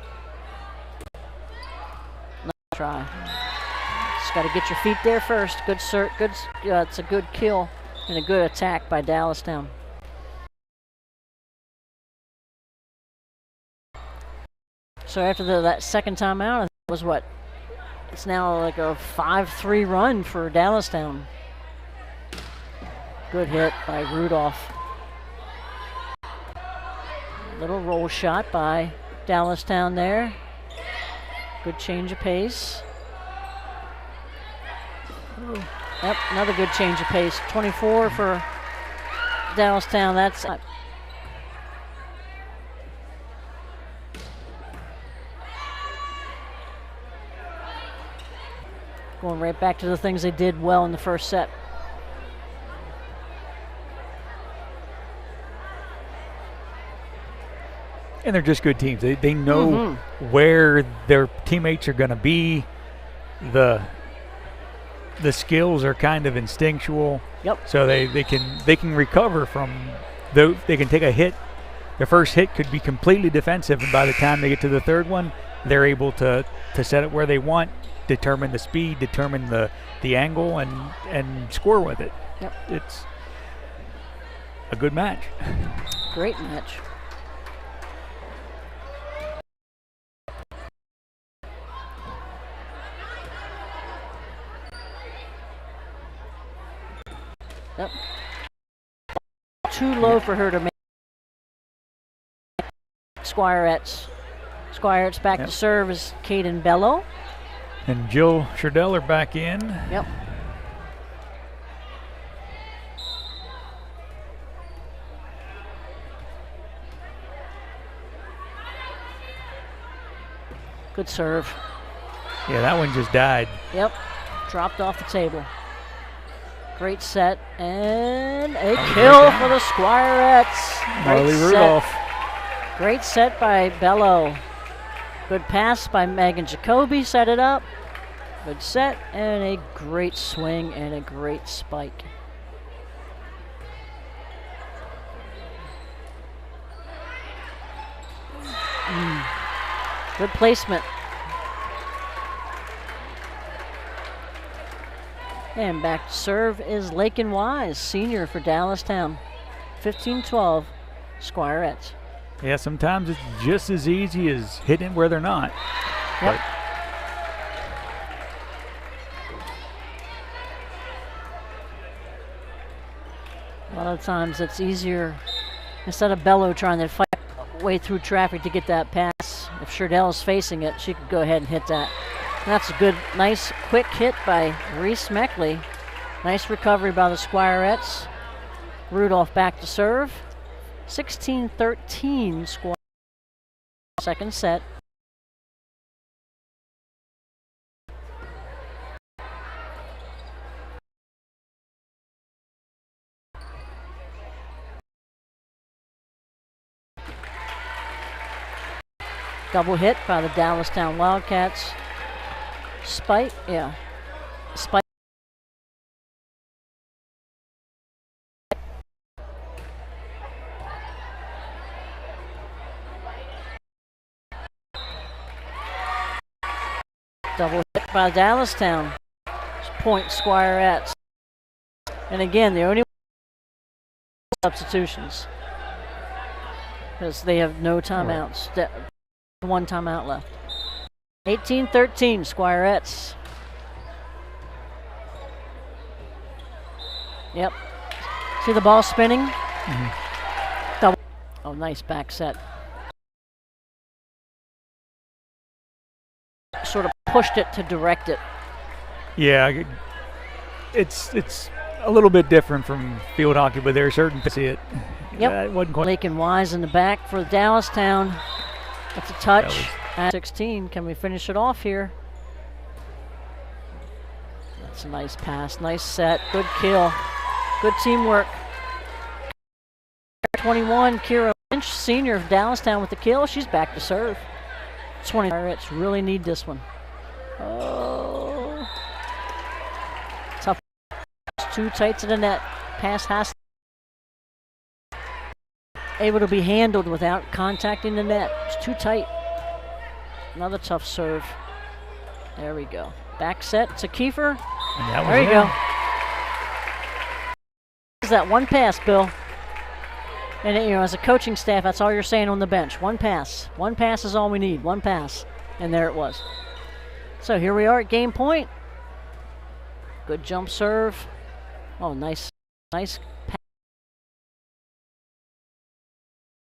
Speaker 14: Nice try. Just got to get your feet there first. Good serve. Good. It's a good kill and a good attack by Dallastown. So after that second timeout, it was what? It's now like a 5-3 run for Dallastown. Good hit by Rudolph. Little roll shot by Dallastown there. Good change of pace. Ooh. Yep, another good change of pace. 24 for Dallastown. That's going right back to the things they did well in the first set.
Speaker 15: And they're just good teams. They know where their teammates are going to be. The skills are kind of instinctual.
Speaker 14: Yep.
Speaker 15: So they can recover from they can take a hit. Their first hit could be completely defensive, and by the time they get to the third one, they're able to set it where they want, determine the speed, determine the angle, and score with it.
Speaker 14: Yep.
Speaker 15: It's a good match.
Speaker 14: Great match. Yep. Too low for her to make. Squirettes back to serve is Caden Bello.
Speaker 15: And Jill Sherdell are back in.
Speaker 14: Yep. Good serve.
Speaker 15: Yeah, that one just died.
Speaker 14: Yep. Dropped off the table. Great set and a kill for the Squirettes.
Speaker 15: Marley Rudolph.
Speaker 14: Great set by Bello. Good pass by Megan Jacoby, set it up. Good set and a great swing and a great spike. Good placement. And back to serve is Lakin Wise, senior for Dallastown. 15-12, Squirettes.
Speaker 15: Yeah, sometimes it's just as easy as hitting it where they're not.
Speaker 14: Yep. A lot of times it's easier, instead of Bello trying to fight way through traffic to get that pass, if Sherdell's facing it, she could go ahead and hit that. That's a good, nice, quick hit by Reese Meckley. Nice recovery by the Squirettes. Rudolph back to serve. 16-13 Squire. Second set. Double hit by the Dallastown Wildcats. Spike, yeah. Spike. Double hit by Dallastown. Point Squirettes. And again, the only substitutions, because they have no timeouts. One timeout left. 18-13, Squirettes. Yep. See the ball spinning? Double. Oh, nice back set. Sort of pushed it to direct it.
Speaker 15: Yeah, it's a little bit different from field hockey, but there are certain to see it.
Speaker 14: Yep.
Speaker 15: It wasn't quite.
Speaker 14: Lakin Wise in the back for Dallastown. That's a touch. At 16, can we finish it off here? That's a nice pass, nice set, good kill, good teamwork. 21, Kira Lynch, senior of Dallastown with the kill. She's back to serve. 20, Pirates really need this one. Oh, tough. Too tight to the net. Pass has able to be handled without contacting the net. It's too tight. Another tough serve. There we go. Back set to Kiefer. There you go. Is that one pass, Bill? And you know, as a coaching staff, that's all you're saying on the bench. One pass. One pass is all we need. One pass. And there it was. So here we are at game point. Good jump serve. Oh, nice pass.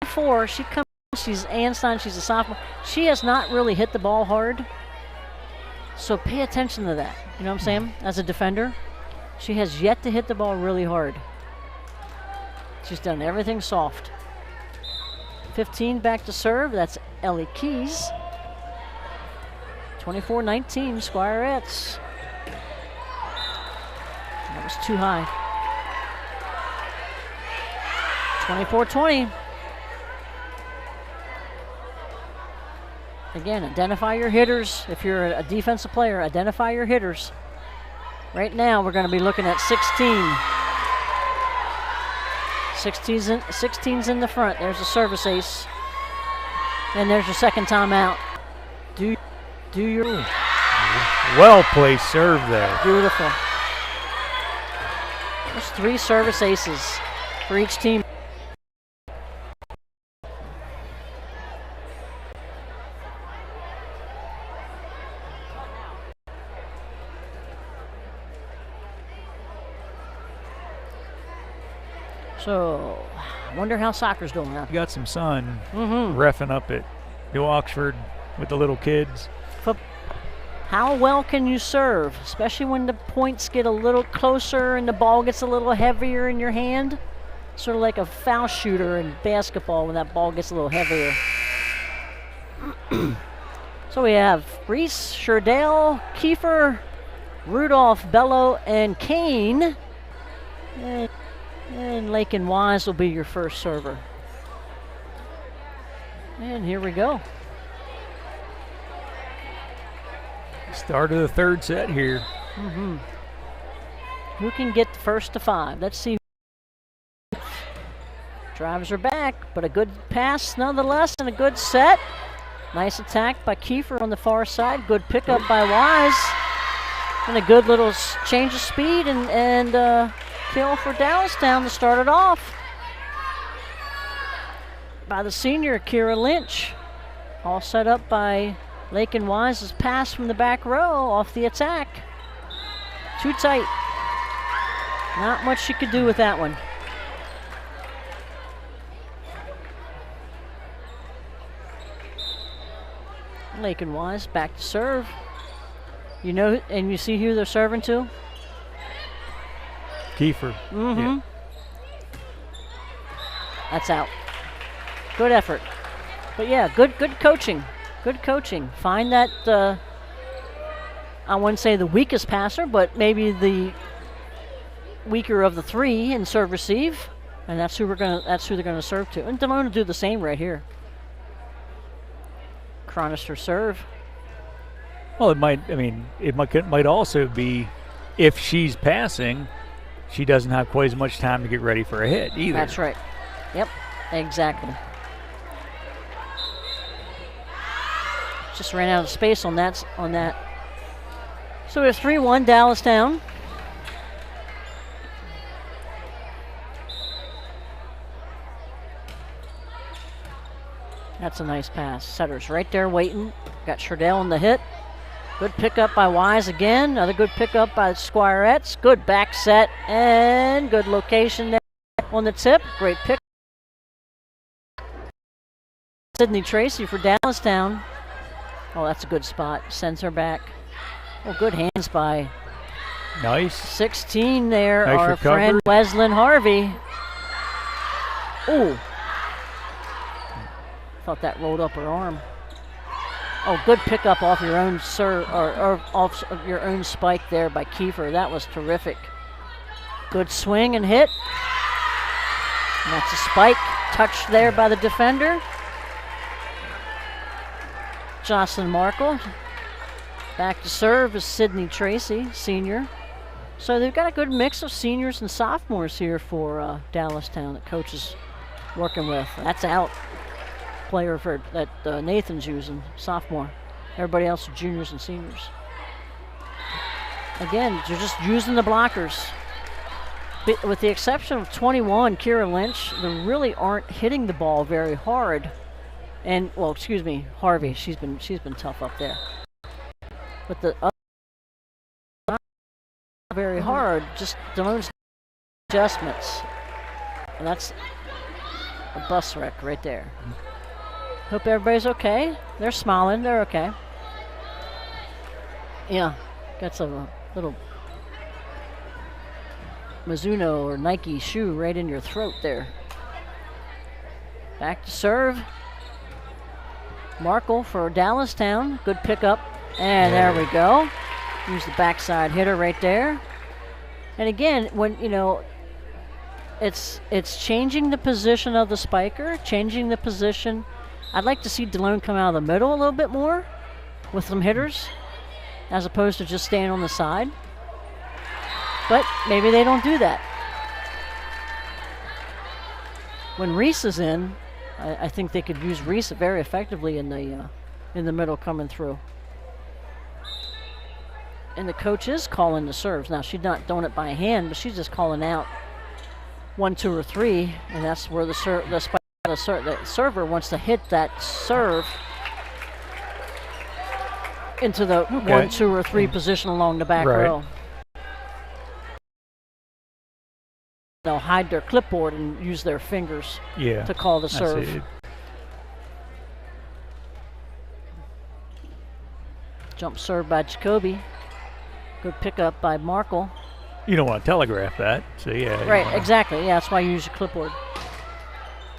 Speaker 14: 4, she comes, she's Einstein, she's a sophomore. She has not really hit the ball hard. So pay attention to that. You know what I'm saying? As a defender, she has yet to hit the ball really hard. She's done everything soft. 15 back to serve. That's Ellie Keys. 24-19, Squirettes. That was too high. 24-20. Again, identify your hitters. If you're a defensive player, identify your hitters. Right now, we're going to be looking at 16. 16's in the front. There's a service ace. And there's your second timeout. Do your...
Speaker 15: Well-placed serve there.
Speaker 14: Beautiful. There's 3 service aces for each team. So, I wonder how soccer's doing now.
Speaker 15: You got some sun reffing up at New Oxford with the little kids.
Speaker 14: How well can you serve, especially when the points get a little closer and the ball gets a little heavier in your hand? Sort of like a foul shooter in basketball when that ball gets a little heavier. So we have Reese, Sherdale, Kiefer, Rudolph, Bello, and Kane. And Lakin Wise will be your first server. And here we go.
Speaker 15: Start of the third set here.
Speaker 14: Who can get the first to 5? Let's see. Drives her back, but a good pass nonetheless, and a good set. Nice attack by Kiefer on the far side. Good pickup by Wise. And a good little change of speed and kill for Dallastown to start it off. By the senior, Kira Lynch. All set up by Lakin Wise's pass from the back row off the attack. Too tight. Not much she could do with that one. Lakin Wise back to serve. You know, and you see who they're serving to?
Speaker 15: Kiefer.
Speaker 14: Yeah. That's out. Good effort. But yeah, good coaching. Good coaching. Find that, I wouldn't say the weakest passer, but maybe the weaker of the 3 in serve receive. And that's who they're gonna serve to. And Delone will do the same right here. Chronister serve.
Speaker 15: Well, it might also be if she's passing, she doesn't have quite as much time to get ready for a hit either.
Speaker 14: That's right. Yep, exactly. Just ran out of space on that. So we have 3-1 Dallastown. That's a nice pass. Setter's right there waiting. Got Sherdale on the hit. Good pickup by Wise again. Another good pickup by Squirettes. Good back set and good location there on the tip. Great pick. Sydney Tracy for Dallastown. Oh, that's a good spot. Sends her back. Oh, good hands by.
Speaker 15: Nice.
Speaker 14: 16 there.
Speaker 15: Nice
Speaker 14: our
Speaker 15: recovery.
Speaker 14: friend Weslyn Harvey. Ooh. Thought that rolled up her arm. Oh, good pickup off your own or off of your own spike there by Kiefer. That was terrific. Good swing and hit. And that's a spike touched there by the defender. Jocelyn Markle. Back to serve is Sydney Tracy, senior. So they've got a good mix of seniors and sophomores here for Dallastown that coaches working with. That's out. Player that Nathan's using, sophomore. Everybody else are juniors and seniors. Again, you're just using the blockers. With the exception of 21, Kira Lynch, they really aren't hitting the ball very hard. And, well, excuse me, Harvey, she's been tough up there. But the other very hard, just Dalone's adjustments. And that's a bus wreck right there. Hope everybody's okay. They're smiling, they're okay. Yeah, got some little Mizuno or Nike shoe right in your throat there. Back to serve. Markle for Dallastown. Good pickup. And there we go. Use the backside hitter right there. And again, when it's changing the position of the spiker, changing the position. I'd like to see Delone come out of the middle a little bit more with some hitters, as opposed to just staying on the side. But maybe they don't do that. When Reese is in, I think they could use Reese very effectively in the middle coming through. And the coach is calling the serves. Now, she's not doing it by hand, but she's just calling out 1, 2, or 3, and that's where the server wants to hit that serve into the 1, 2, or 3 position along the back row. They'll hide their clipboard and use their fingers to call the serve. Jump serve by Jacoby. Good pickup by Markle.
Speaker 15: You don't want to telegraph that, so yeah.
Speaker 14: Right, exactly. Yeah, that's why you use your clipboard.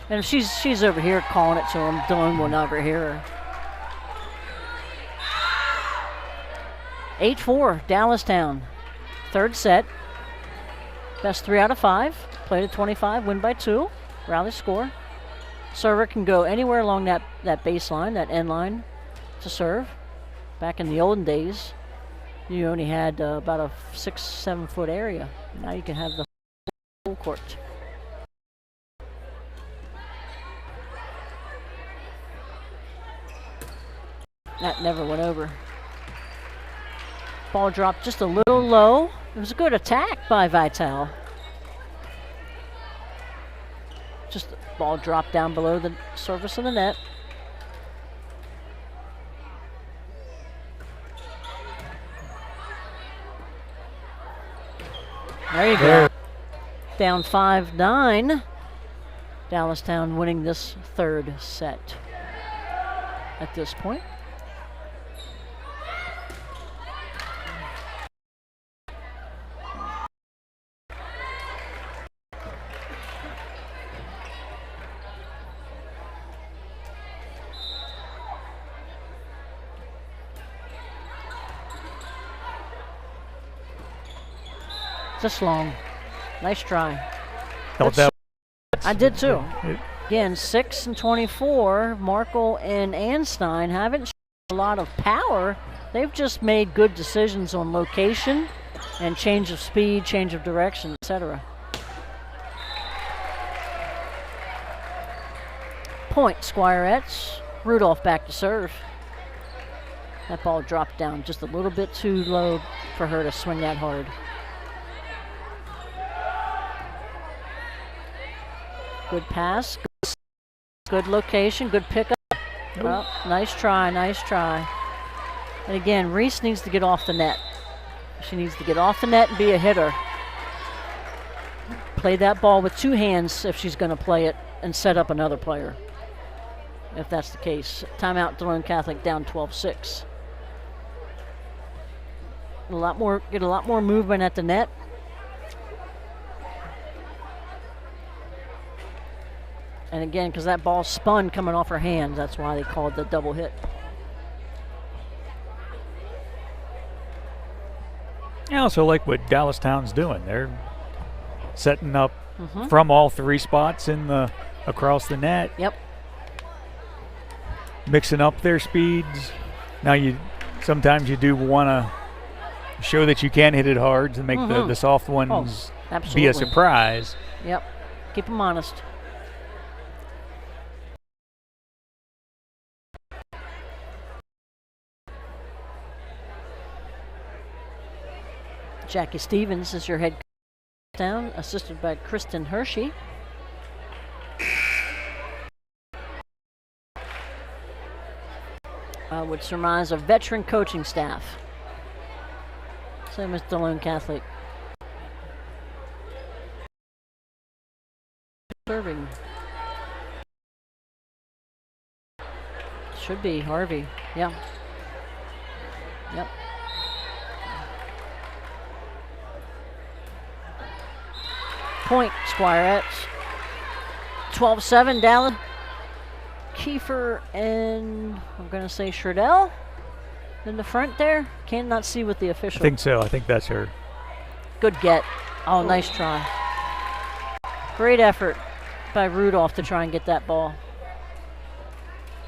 Speaker 14: And if she's over here calling it to him, Delone will never hear her. 8-4, Dallastown. Third set. Best 3 out of 5. Played at 25, win by 2. Rally score. Server can go anywhere along that baseline, that end line to serve. Back in the olden days, you only had about a 6-7 foot area. Now you can have the full court. That never went over. Ball dropped just a little low. It was a good attack by Vital. Just the ball dropped down below the surface of the net. There you go. Down 5-9. Dallastown winning this third set at this point. Just long. Nice try. I did too. Again, 6 and 24. Markle and Anstein haven't shown a lot of power. They've just made good decisions on location and change of speed, change of direction, etc. Point, Squirettes. Rudolph back to serve. That ball dropped down just a little bit too low for her to swing that hard. Good pass, good location, good pickup. Well, nice try, nice try. And again, Reese needs to get off the net. She needs to get off the net and be a hitter. Play that ball with 2 hands if she's going to play it, and set up another player, if that's the case. Timeout, Delone Catholic down 12-6. Get a lot more movement at the net. And again, because that ball spun coming off her hands, that's why they called the double hit.
Speaker 15: I also like what Dallastown's doing. They're setting up from all 3 spots across the net.
Speaker 14: Yep.
Speaker 15: Mixing up their speeds. Now sometimes you do want to show that you can hit it hard to make the soft ones be a surprise.
Speaker 14: Yep. Keep them honest. Jackie Stevens is your head coach down, assisted by Kristen Hershey. Would surmise a veteran coaching staff. Same as Delone Catholic. Serving. Should be Harvey. Yeah. Yep. Point, Squirettes. 12-7, Dallas. Kiefer and I'm going to say Sherdell in the front there. Cannot see with the official.
Speaker 15: I think so. I think that's her.
Speaker 14: Good get. Oh, nice try. Great effort by Rudolph to try and get that ball.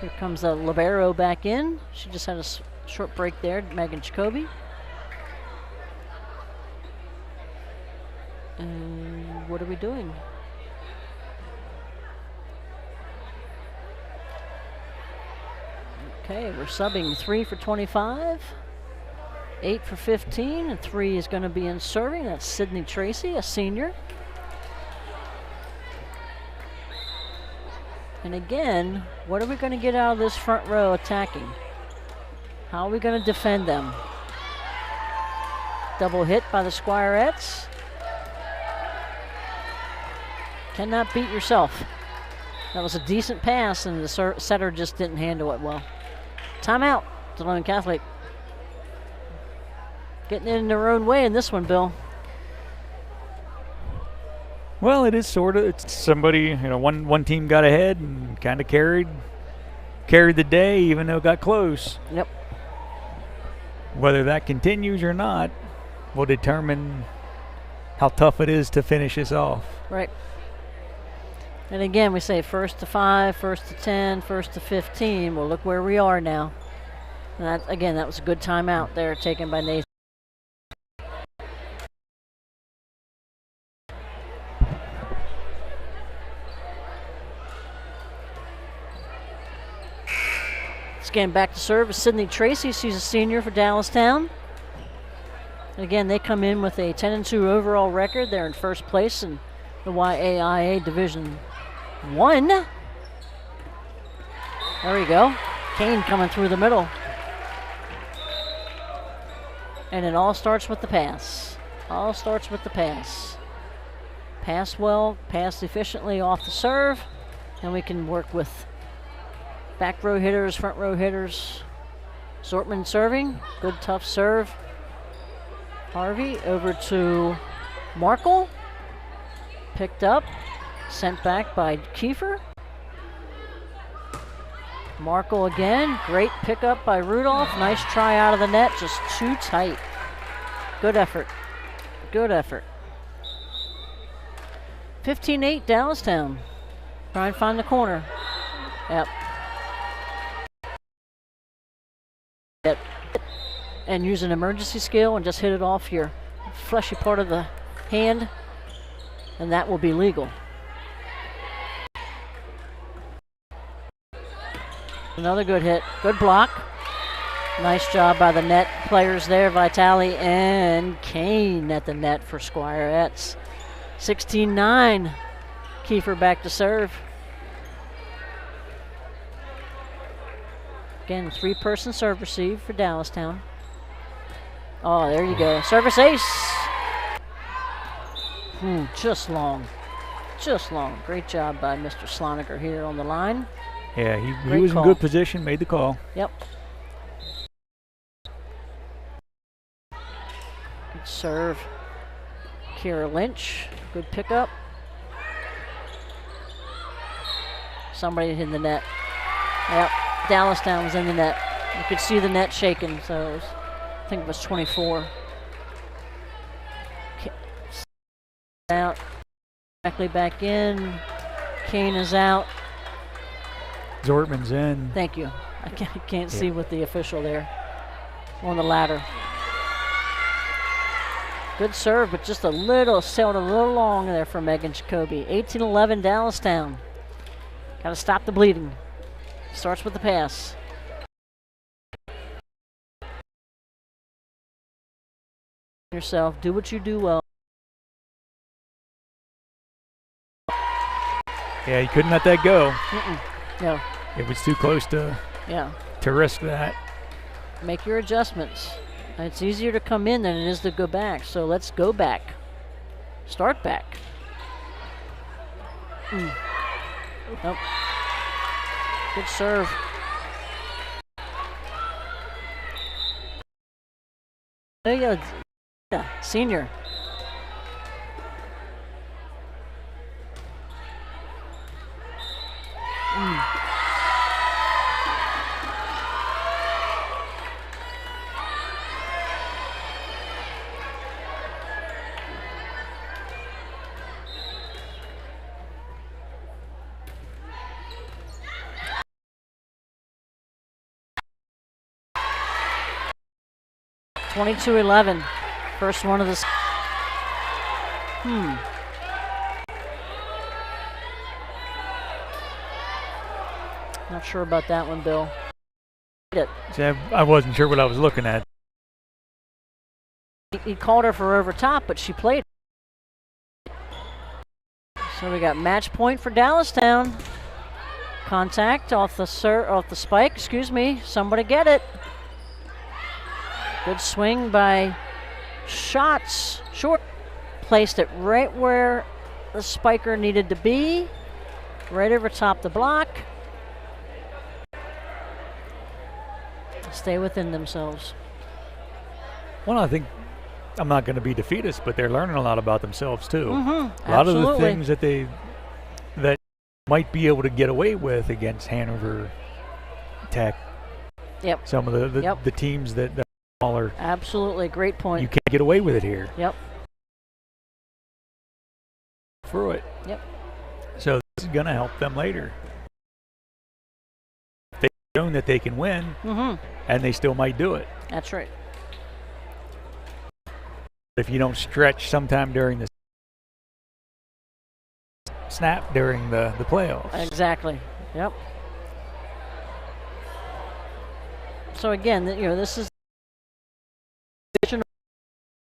Speaker 14: Here comes the libero back in. She just had a short break there, Megan Jacoby. And what are we doing? Okay, we're subbing 3 for 25, 8 for 15, and 3 is going to be in serving. That's Sydney Tracy, a senior. And again, what are we going to get out of this front row attacking? How are we going to defend them? Double hit by the Squirettes. Cannot beat yourself. That was a decent pass, and the setter just didn't handle it well. Timeout, Delone Catholic. Getting it in their own way in this one, Bill.
Speaker 15: Well, it is sort of. It's somebody, one team got ahead and kind of carried the day, even though it got close.
Speaker 14: Yep.
Speaker 15: Whether that continues or not will determine how tough it is to finish this off.
Speaker 14: Right. And again, we say 1st to 5, 1st to 10, 1st to 15. Well, look where we are now. And that, again, that was a good timeout there taken by Nathan. Again, back to serve is Sydney Tracy. She's a senior for Dallastown. Again, they come in with a 10-2 overall record. They're in first place in the YAIA Division 1. There we go. Kane coming through the middle. And it all starts with the pass. All starts with the pass. Pass well, pass efficiently off the serve, and we can work with back row hitters, front row hitters. Zortman serving, good tough serve. Harvey over to Markle. Picked up, sent back by Kiefer. Markle again, great pickup by Rudolph. Nice try out of the net, just too tight. Good effort, good effort. 15-8 Dallastown. Try and find the corner. Yep. And use an emergency skill and just hit it off your fleshy part of the hand, and that will be legal. Another good hit, good block. Nice job by the net players there, Vitale and Kane at the net for Squirettes. 16-9, Kiefer back to serve. Again, 3-person serve receive for Dallastown. Oh, there you go. Service ace. Just long. Just long. Great job by Mr. Sloniger here on the line.
Speaker 15: Yeah, he was in good position, made the call.
Speaker 14: Yep. Good serve. Kira Lynch. Good pickup. Somebody hit the net. Yep. Dallastown was in the net. You could see the net shaking, so it was, I think it was 24. Out. Directly back in. Kane is out.
Speaker 15: Zortman's in.
Speaker 14: Thank you. I can't see with the official there on the ladder. Good serve, but just sailed a little long there for Megan Jacoby. 18-11 Dallastown. Got to stop the bleeding. Starts with the pass. yourself. Do what you do well.
Speaker 15: Yeah, you couldn't let that go.
Speaker 14: No.
Speaker 15: It was too close to risk that.
Speaker 14: Make your adjustments. It's easier to come in than it is to go back. So let's go back. Start back. Nope. Good serve. There you go. Yeah, senior. Mm. (22-11). First one of this. Not sure about that one, Bill.
Speaker 15: See, I wasn't sure what I was looking at.
Speaker 14: He called her for over top, but she played. So we got match point for Dallastown. Contact off the spike. Excuse me. Somebody get it. Good swing by Shots. Short. Placed it right where the spiker needed to be. Right over top the block. Stay within themselves.
Speaker 15: Well, I think I'm not going to be defeatist, but they're learning a lot about themselves too.
Speaker 14: Mm-hmm.
Speaker 15: A lot of the things that might be able to get away with against Hanover Tech.
Speaker 14: Yep.
Speaker 15: Some of the teams that are smaller.
Speaker 14: Absolutely, great point.
Speaker 15: You can't get away with it here.
Speaker 14: Yep.
Speaker 15: Through it.
Speaker 14: Yep.
Speaker 15: So this is going to help them later. They've shown that they can win, and they still might do it.
Speaker 14: That's right.
Speaker 15: If you don't stretch sometime during the snap during the playoffs.
Speaker 14: Exactly. Yep. So again, this is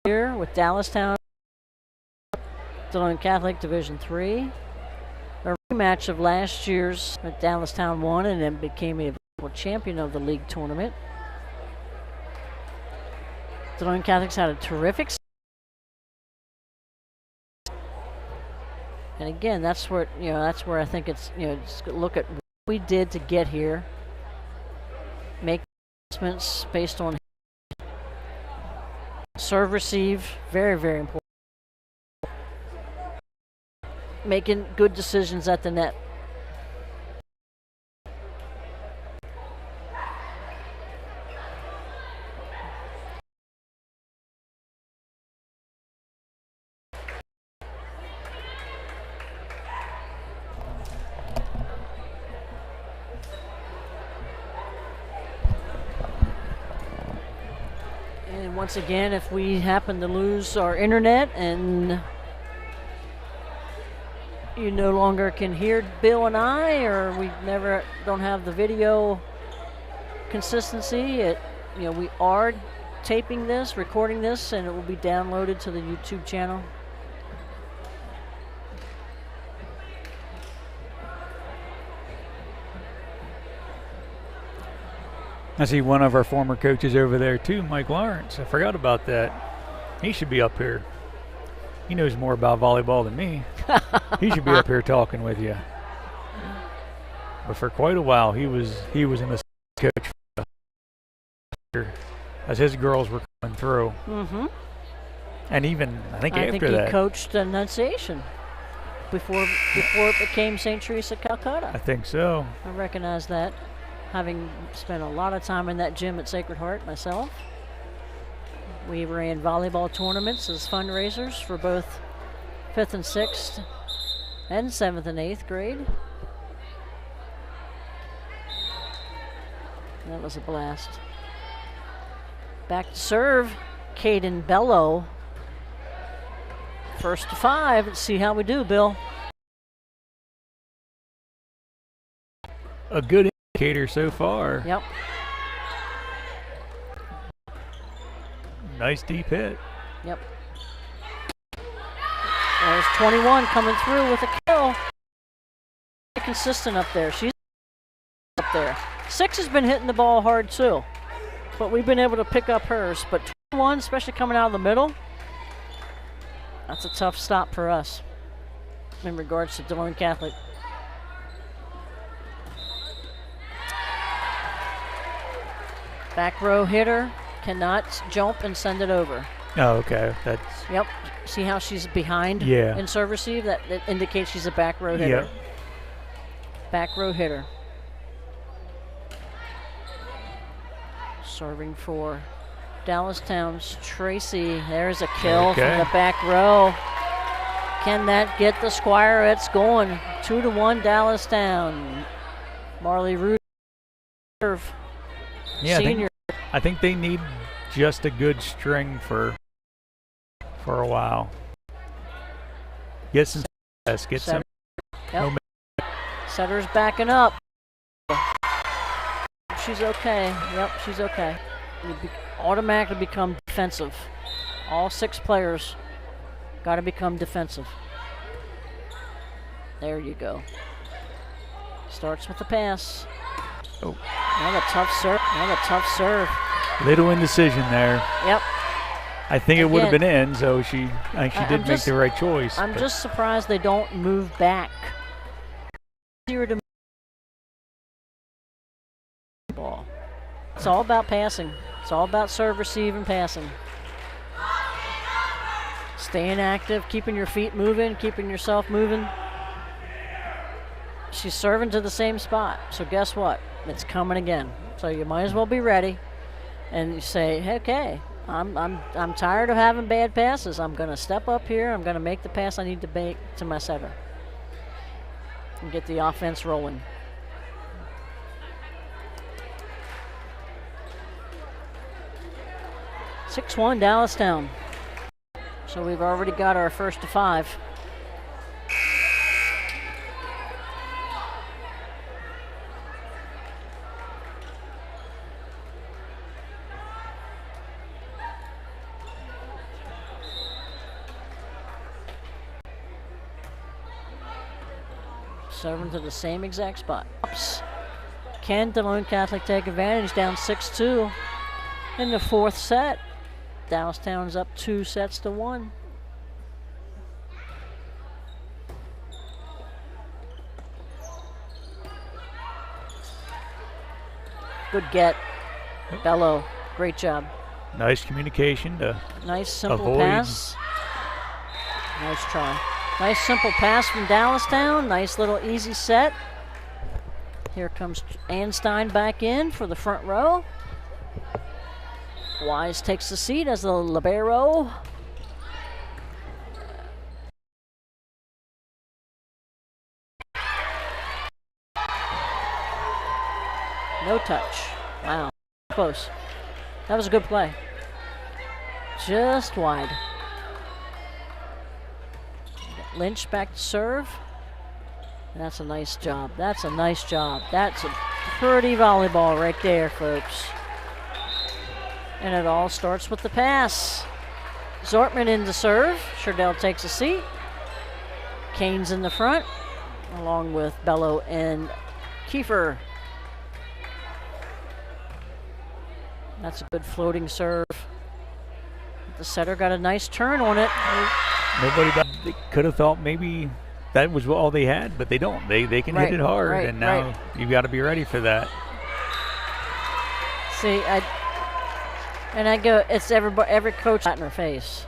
Speaker 14: here with Dallastown, Delone Catholic Division III. A rematch of last year's that Dallastown won and then became a champion of the league tournament. Delone Catholic's had a terrific season. And again, that's where I think it's just look at what we did to get here. Make adjustments based on serve, receive, very, very important. Making good decisions at the net. And once again, if we happen to lose our internet and you no longer can hear Bill and I, or we don't have the video consistency, we are taping this, recording this, and it will be downloaded to the YouTube channel.
Speaker 15: I see one of our former coaches over there too, Mike Lawrence. I forgot about that. He should be up here. He knows more about volleyball than me. He should be up here talking with you. But for quite a while, he was in the coach as his girls were coming through. And even I think after that,
Speaker 14: he coached Annunciation before it became St. Teresa Calcutta.
Speaker 15: I think so.
Speaker 14: I recognize that, having spent a lot of time in that gym at Sacred Heart myself. We ran volleyball tournaments as fundraisers for both 5th and 6th and 7th and 8th grade. That was a blast. Back to serve, Caden Bello. First to 5. Let's see how we do, Bill.
Speaker 15: A good indicator so far.
Speaker 14: Yep.
Speaker 15: Nice deep hit.
Speaker 14: Yep. There's 21 coming through with a kill. Consistent up there. She's up there. 6 has been hitting the ball hard too, but we've been able to pick up hers. But 21, especially coming out of the middle, that's a tough stop for us in regards to Delone Catholic. Back row hitter cannot jump and send it over.
Speaker 15: Oh, okay. That's.
Speaker 14: Yep. See how she's behind in serve receive? That indicates she's a back row hitter.
Speaker 15: Yep.
Speaker 14: Back row hitter. Serving for Dallastown's Tracy. There's a kill from the back row. Can that get the Squirettes going? 2-1 Dallastown. Marley Root serve.
Speaker 15: Yeah,
Speaker 14: Senior.
Speaker 15: I think they need just a good string for a while. Get some success. Get some.
Speaker 14: Yep. Setter's backing up. She's okay. Yep, she's okay. You automatically become defensive. All 6 players got to become defensive. There you go. Starts with the pass.
Speaker 15: Oh.
Speaker 14: Another tough serve. Another tough serve.
Speaker 15: Little indecision there.
Speaker 14: Yep.
Speaker 15: I think it would have been in, so she did make the right choice.
Speaker 14: I'm just surprised they don't move back. Ball. It's all about passing. It's all about serve, receive, and passing. Staying active, keeping your feet moving, keeping yourself moving. She's serving to the same spot, so guess what? It's coming again. So you might as well be ready, and you say, hey, okay, I'm tired of having bad passes. I'm going to step up here. I'm going to make the pass I need to make to my setter and get the offense rolling. (6-1) Dallastown. So we've already got our first to 5. Serving to the same exact spot. Can Delone Catholic take advantage? Down 6-2 in the 4th set. Dallastown's up 2-1. Good get. Bello, great job.
Speaker 15: Nice communication to
Speaker 14: nice simple
Speaker 15: avoid.
Speaker 14: Pass. Nice try. Nice simple pass from Dallastown. Nice little easy set. Here comes Einstein back in for the front row. Wise takes the seat as the libero. No touch. Wow, close. That was a good play. Just wide. Lynch back to serve. That's a nice job. That's a nice job. That's a pretty volleyball right there, folks. And it all starts with the pass. Zortman in the serve. Sherdell takes a seat. Kane's in the front, along with Bello and Kiefer. That's a good floating serve. The setter got a nice turn on it.
Speaker 15: Nobody could have thought maybe that was all they had, but they don't. They can hit it hard, and now you've got to be ready for that.
Speaker 14: See, I go, it's every coach in her face.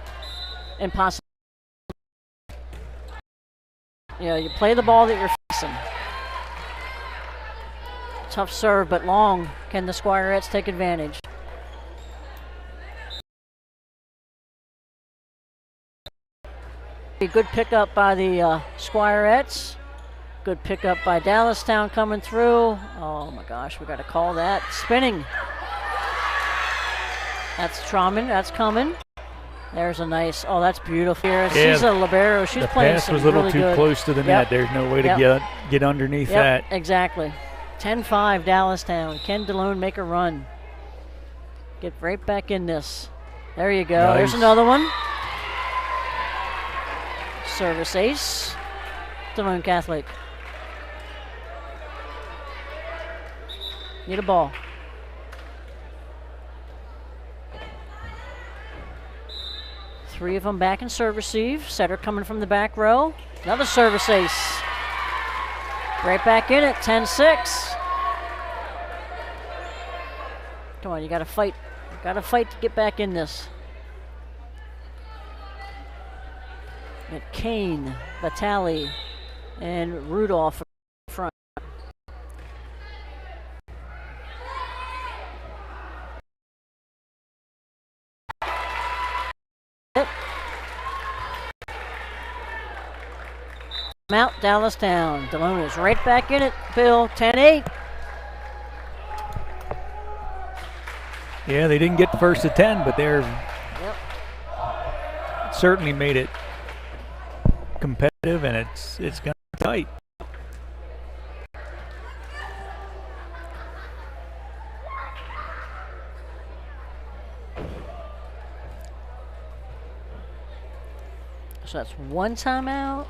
Speaker 14: Impossible. You know, you play the ball that you're facing. Tough serve, but long. Can the Squirettes take advantage? A good pickup by the Squirettes. Good pickup by Dallastown coming through. Oh my gosh, we got to call that. Spinning. That's Trauman, that's coming. There's a nice, oh, that's beautiful. Here, she's a libero. She's playing some really good.
Speaker 15: The pass was a little too close to the net. There's no way to get underneath that.
Speaker 14: Exactly. 10-5 Dallastown. Can Delone make a run? Get right back in this. There you go.
Speaker 15: Nice.
Speaker 14: There's another one. Service ace. Delone Catholic. Need a ball. Three of them back in serve receive. Setter coming from the back row. Another service ace. Right back in it, 10-6. Come on, you gotta fight. Gotta fight to get back in this. And Kane, Vitale, and Rudolph in front. Yep. Mount Dallastown. Delone is right back in it, Bill, 10-8.
Speaker 15: Yeah, they didn't get first to 10, but they're certainly made it competitive, and it's gonna be tight.
Speaker 14: So that's one timeout.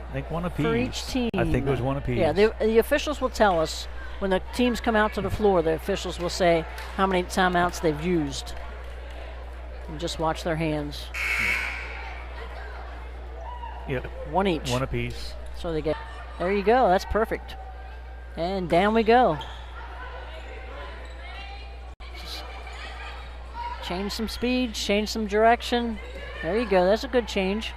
Speaker 15: I think one apiece.
Speaker 14: For each team.
Speaker 15: I think it was one apiece.
Speaker 14: Yeah, the officials will tell us when the teams come out to the floor. The officials will say how many timeouts they've used. And just watch their hands.
Speaker 15: Yep.
Speaker 14: One each.
Speaker 15: One apiece.
Speaker 14: So they get. There you go. That's perfect. And down we go. Just change some speed. Change some direction. There you go. That's a good change.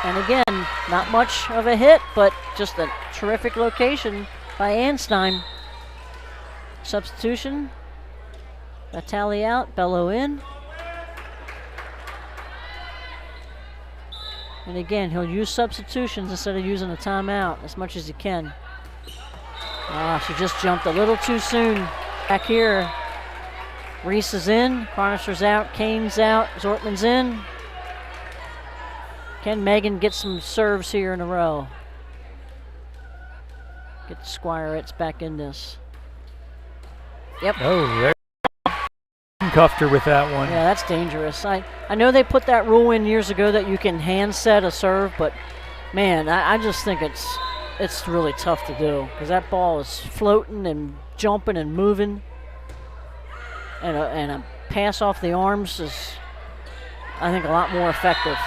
Speaker 14: And again, not much of a hit, but just a terrific location by Anstein. Substitution. Vitale out, Bello in. And again, he'll use substitutions instead of using a timeout as much as he can. She just jumped a little too soon. Back here, Reese is in, Carnister's out, Kane's out, Zortman's in. Can Megan get some serves here in a row? Get the Squirettes back in this. Yep.
Speaker 15: Oh, there. Cuffed her with that one.
Speaker 14: Yeah, that's dangerous. I know they put that rule in years ago that you can hand set a serve, but man, I just think it's really tough to do because that ball is floating and jumping and moving, and a pass off the arms is, I think, a lot more effective.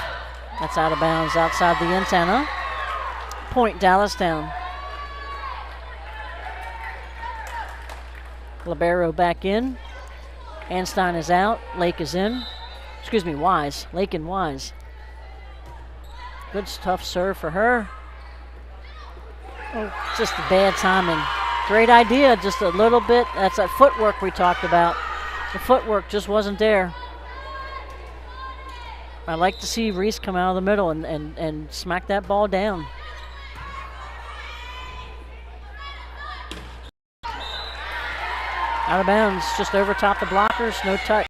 Speaker 14: That's out of bounds outside the antenna. Point Dallastown. Libero back in. Anstein is out. Lake is in. Excuse me, Wise. Lake and Wise. Good tough serve for her. Oh, just a bad timing. Great idea, just a little bit. That's that footwork we talked about. The footwork just wasn't there. I'd like to see Reese come out of the middle and smack that ball down. Out of bounds, just over top the blockers, no touch.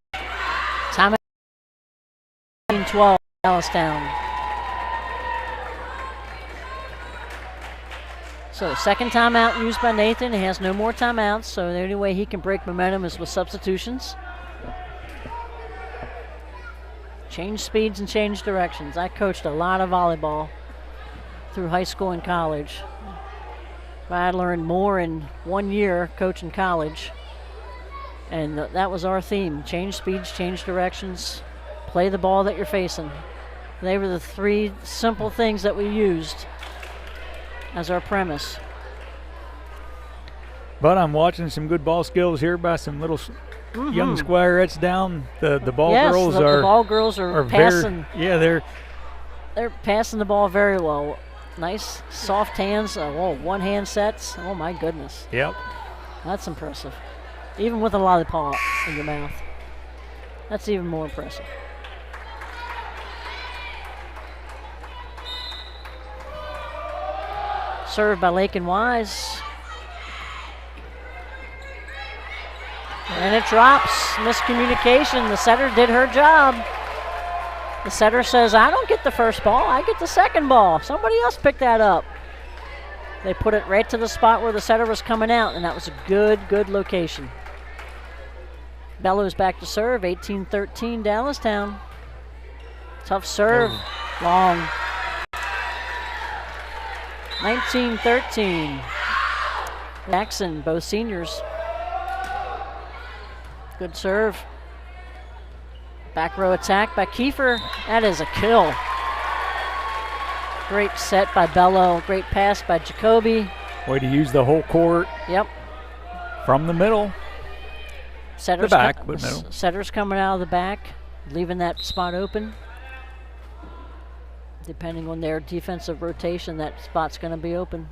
Speaker 14: Time 12, Dallastown. So second timeout used by Nathan. He has no more timeouts, so the only way he can break momentum is with substitutions. Change speeds and change directions. I coached a lot of volleyball through high school and college. I learned more in 1 year coaching college. And that was our theme. Change speeds, change directions, play the ball that you're facing. They were the three simple things that we used as our premise.
Speaker 15: But I'm watching some good ball skills here by some little young Squirettes down. The ball girls are.
Speaker 14: The ball girls are passing.
Speaker 15: They're
Speaker 14: passing the ball very well. Nice soft hands. One hand sets. Oh my goodness.
Speaker 15: Yep.
Speaker 14: That's impressive. Even with a lollipop in your mouth. That's even more impressive. Served by Lake and Wise. And it drops. Miscommunication. The setter did her job. The setter says, I don't get the first ball, I get the second ball. Somebody else picked that up. They put it right to the spot where the setter was coming out, and that was a good location. Bellows back to serve, 18-13 Dallastown. Tough serve, long. 19-13. Jackson, both seniors. Good serve. Back row attack by Kiefer. That is a kill. Great set by Bello. Great pass by Jacoby.
Speaker 15: Way to use the whole court.
Speaker 14: Yep.
Speaker 15: From the middle.
Speaker 14: Setter's
Speaker 15: the back, but middle.
Speaker 14: Setter's coming out of the back, leaving that spot open. Depending on their defensive rotation, that spot's going to be open.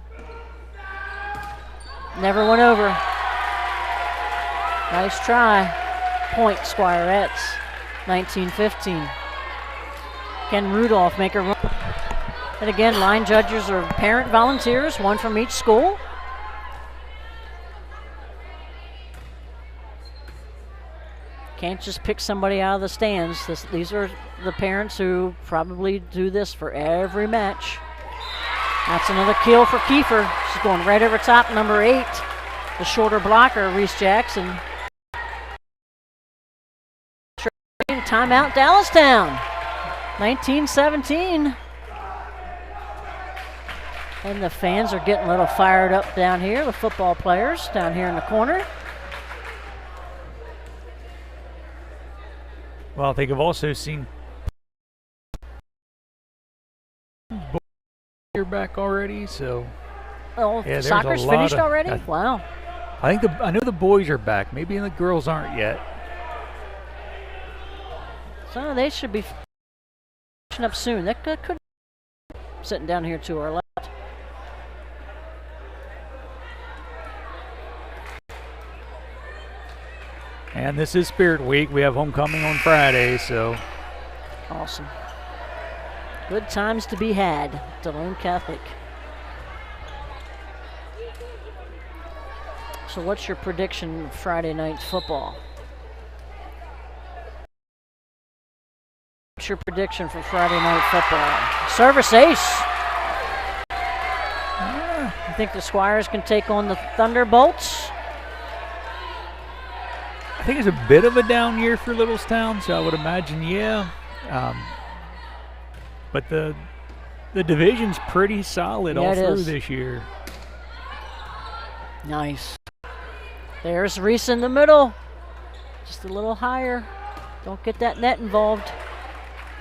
Speaker 14: Never went over. Nice try. Point Squirettes. 19-15. Can Rudolph make a run? And again, line judges are parent volunteers, one from each school. Can't just pick somebody out of the stands. These are the parents who probably do this for every match. That's another kill for Kiefer. She's going right over top, number 8. The shorter blocker, Reese Jackson. Timeout, Dallastown. 19-17. And the fans are getting a little fired up down here, the football players down here in the corner.
Speaker 15: Well, I think I've also seen you're back already, so.
Speaker 14: Oh,
Speaker 15: yeah,
Speaker 14: soccer's finished already? Wow.
Speaker 15: I know the boys are back. Maybe the girls aren't yet.
Speaker 14: So they should be finishing up soon. That could be sitting down here to our left.
Speaker 15: And this is Spirit Week. We have homecoming on Friday, so.
Speaker 14: Awesome. Good times to be had, Delone Catholic. So what's your prediction of Friday night football? What's your prediction for Friday night football? Service ace. You think the Squires can take on the Thunderbolts?
Speaker 15: I think it's a bit of a down year for Littlestown, so I would imagine, yeah. But the division's pretty solid all through this year.
Speaker 14: Nice. There's Reese in the middle. Just a little higher. Don't get that net involved.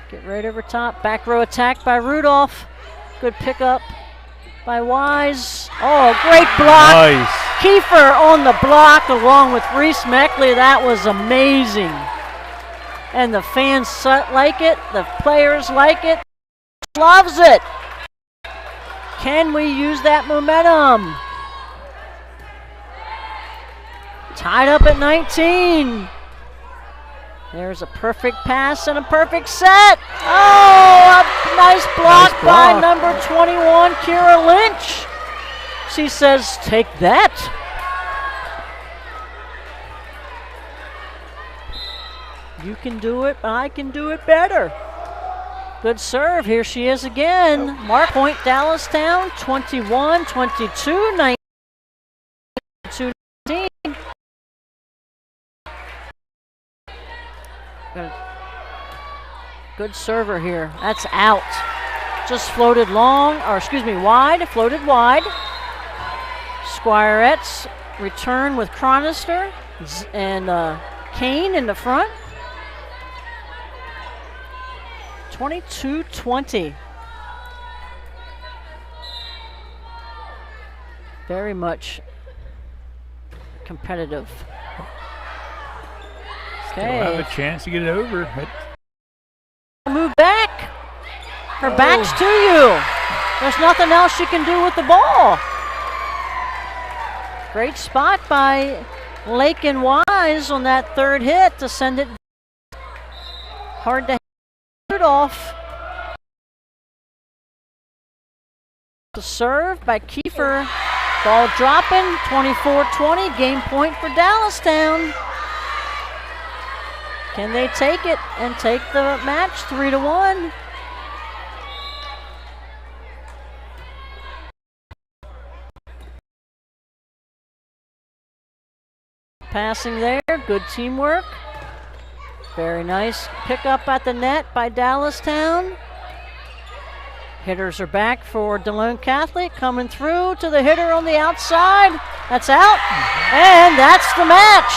Speaker 14: Get right over top. Back row attack by Rudolph. Good pickup by Wise. Oh, great block.
Speaker 15: Nice.
Speaker 14: Kiefer on the block along with Reese Meckley. That was amazing. And the fans like it. The players like it. Loves it. Can we use that momentum? Tied up at 19. There's a perfect pass and a perfect set. Oh, a nice block by number 21, Kira Lynch. She says, take that. You can do it, I can do it better. Good serve, here she is again. Mark point Dallastown, 21-22, 19. Good server here. That's out. Just floated wide, floated wide. Squirettes return with Chronister and Kane in the front. 22-20. Very much competitive.
Speaker 15: Still have a chance to get it over.
Speaker 14: Move back. Her back's to you. There's nothing else she can do with the ball. Great spot by Lake and Wise on that third hit to send it. Hard to hit off. The serve by Kiefer. Ball dropping. 24-20. Game point for Dallastown. Can they take it and take the match 3-1? Passing there, good teamwork. Very nice pick up at the net by Dallastown. Hitters are back for Delone Catholic, coming through to the hitter on the outside. That's out, and that's the match.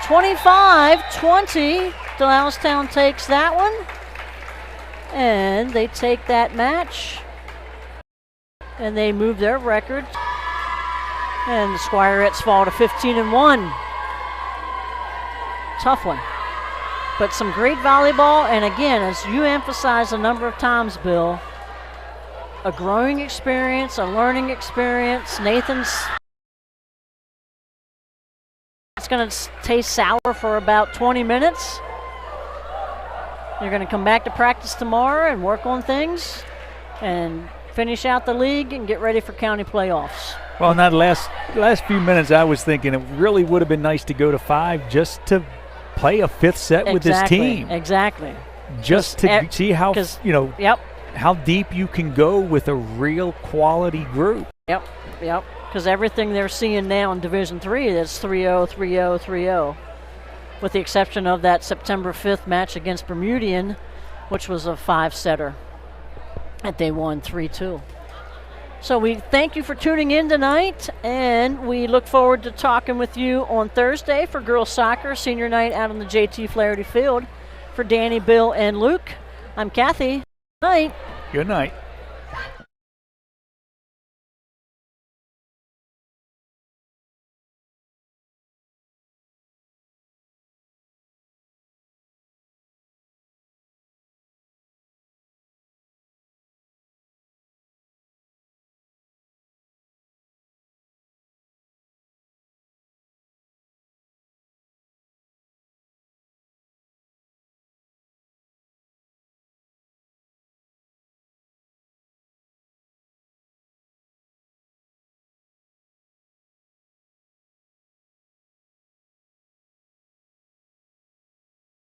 Speaker 14: 25-20, Dallastown takes that one, and they take that match, and they move their record, and the Squirettes fall to 15-1. Tough one. But some great volleyball, and again, as you emphasized a number of times, Bill, a growing experience, a learning experience. Nathan's, it's going to taste sour for about 20 minutes. You're going to come back to practice tomorrow and work on things and finish out the league and get ready for county playoffs.
Speaker 15: Well, in that last few minutes, I was thinking it really would have been nice to go to 5 just to play a 5th set with this team.
Speaker 14: Exactly.
Speaker 15: Just to see how, how deep you can go with a real quality group.
Speaker 14: Yep. Because everything they're seeing now in Division III is 3-0, 3-0, 3-0. With the exception of that September 5th match against Bermudian, which was a 5-setter that they won 3-2. So we thank you for tuning in tonight, and we look forward to talking with you on Thursday for girls soccer senior night out on the JT Flaherty Field. For Danny, Bill, and Luke, I'm Kathy. Good night.
Speaker 15: Good night.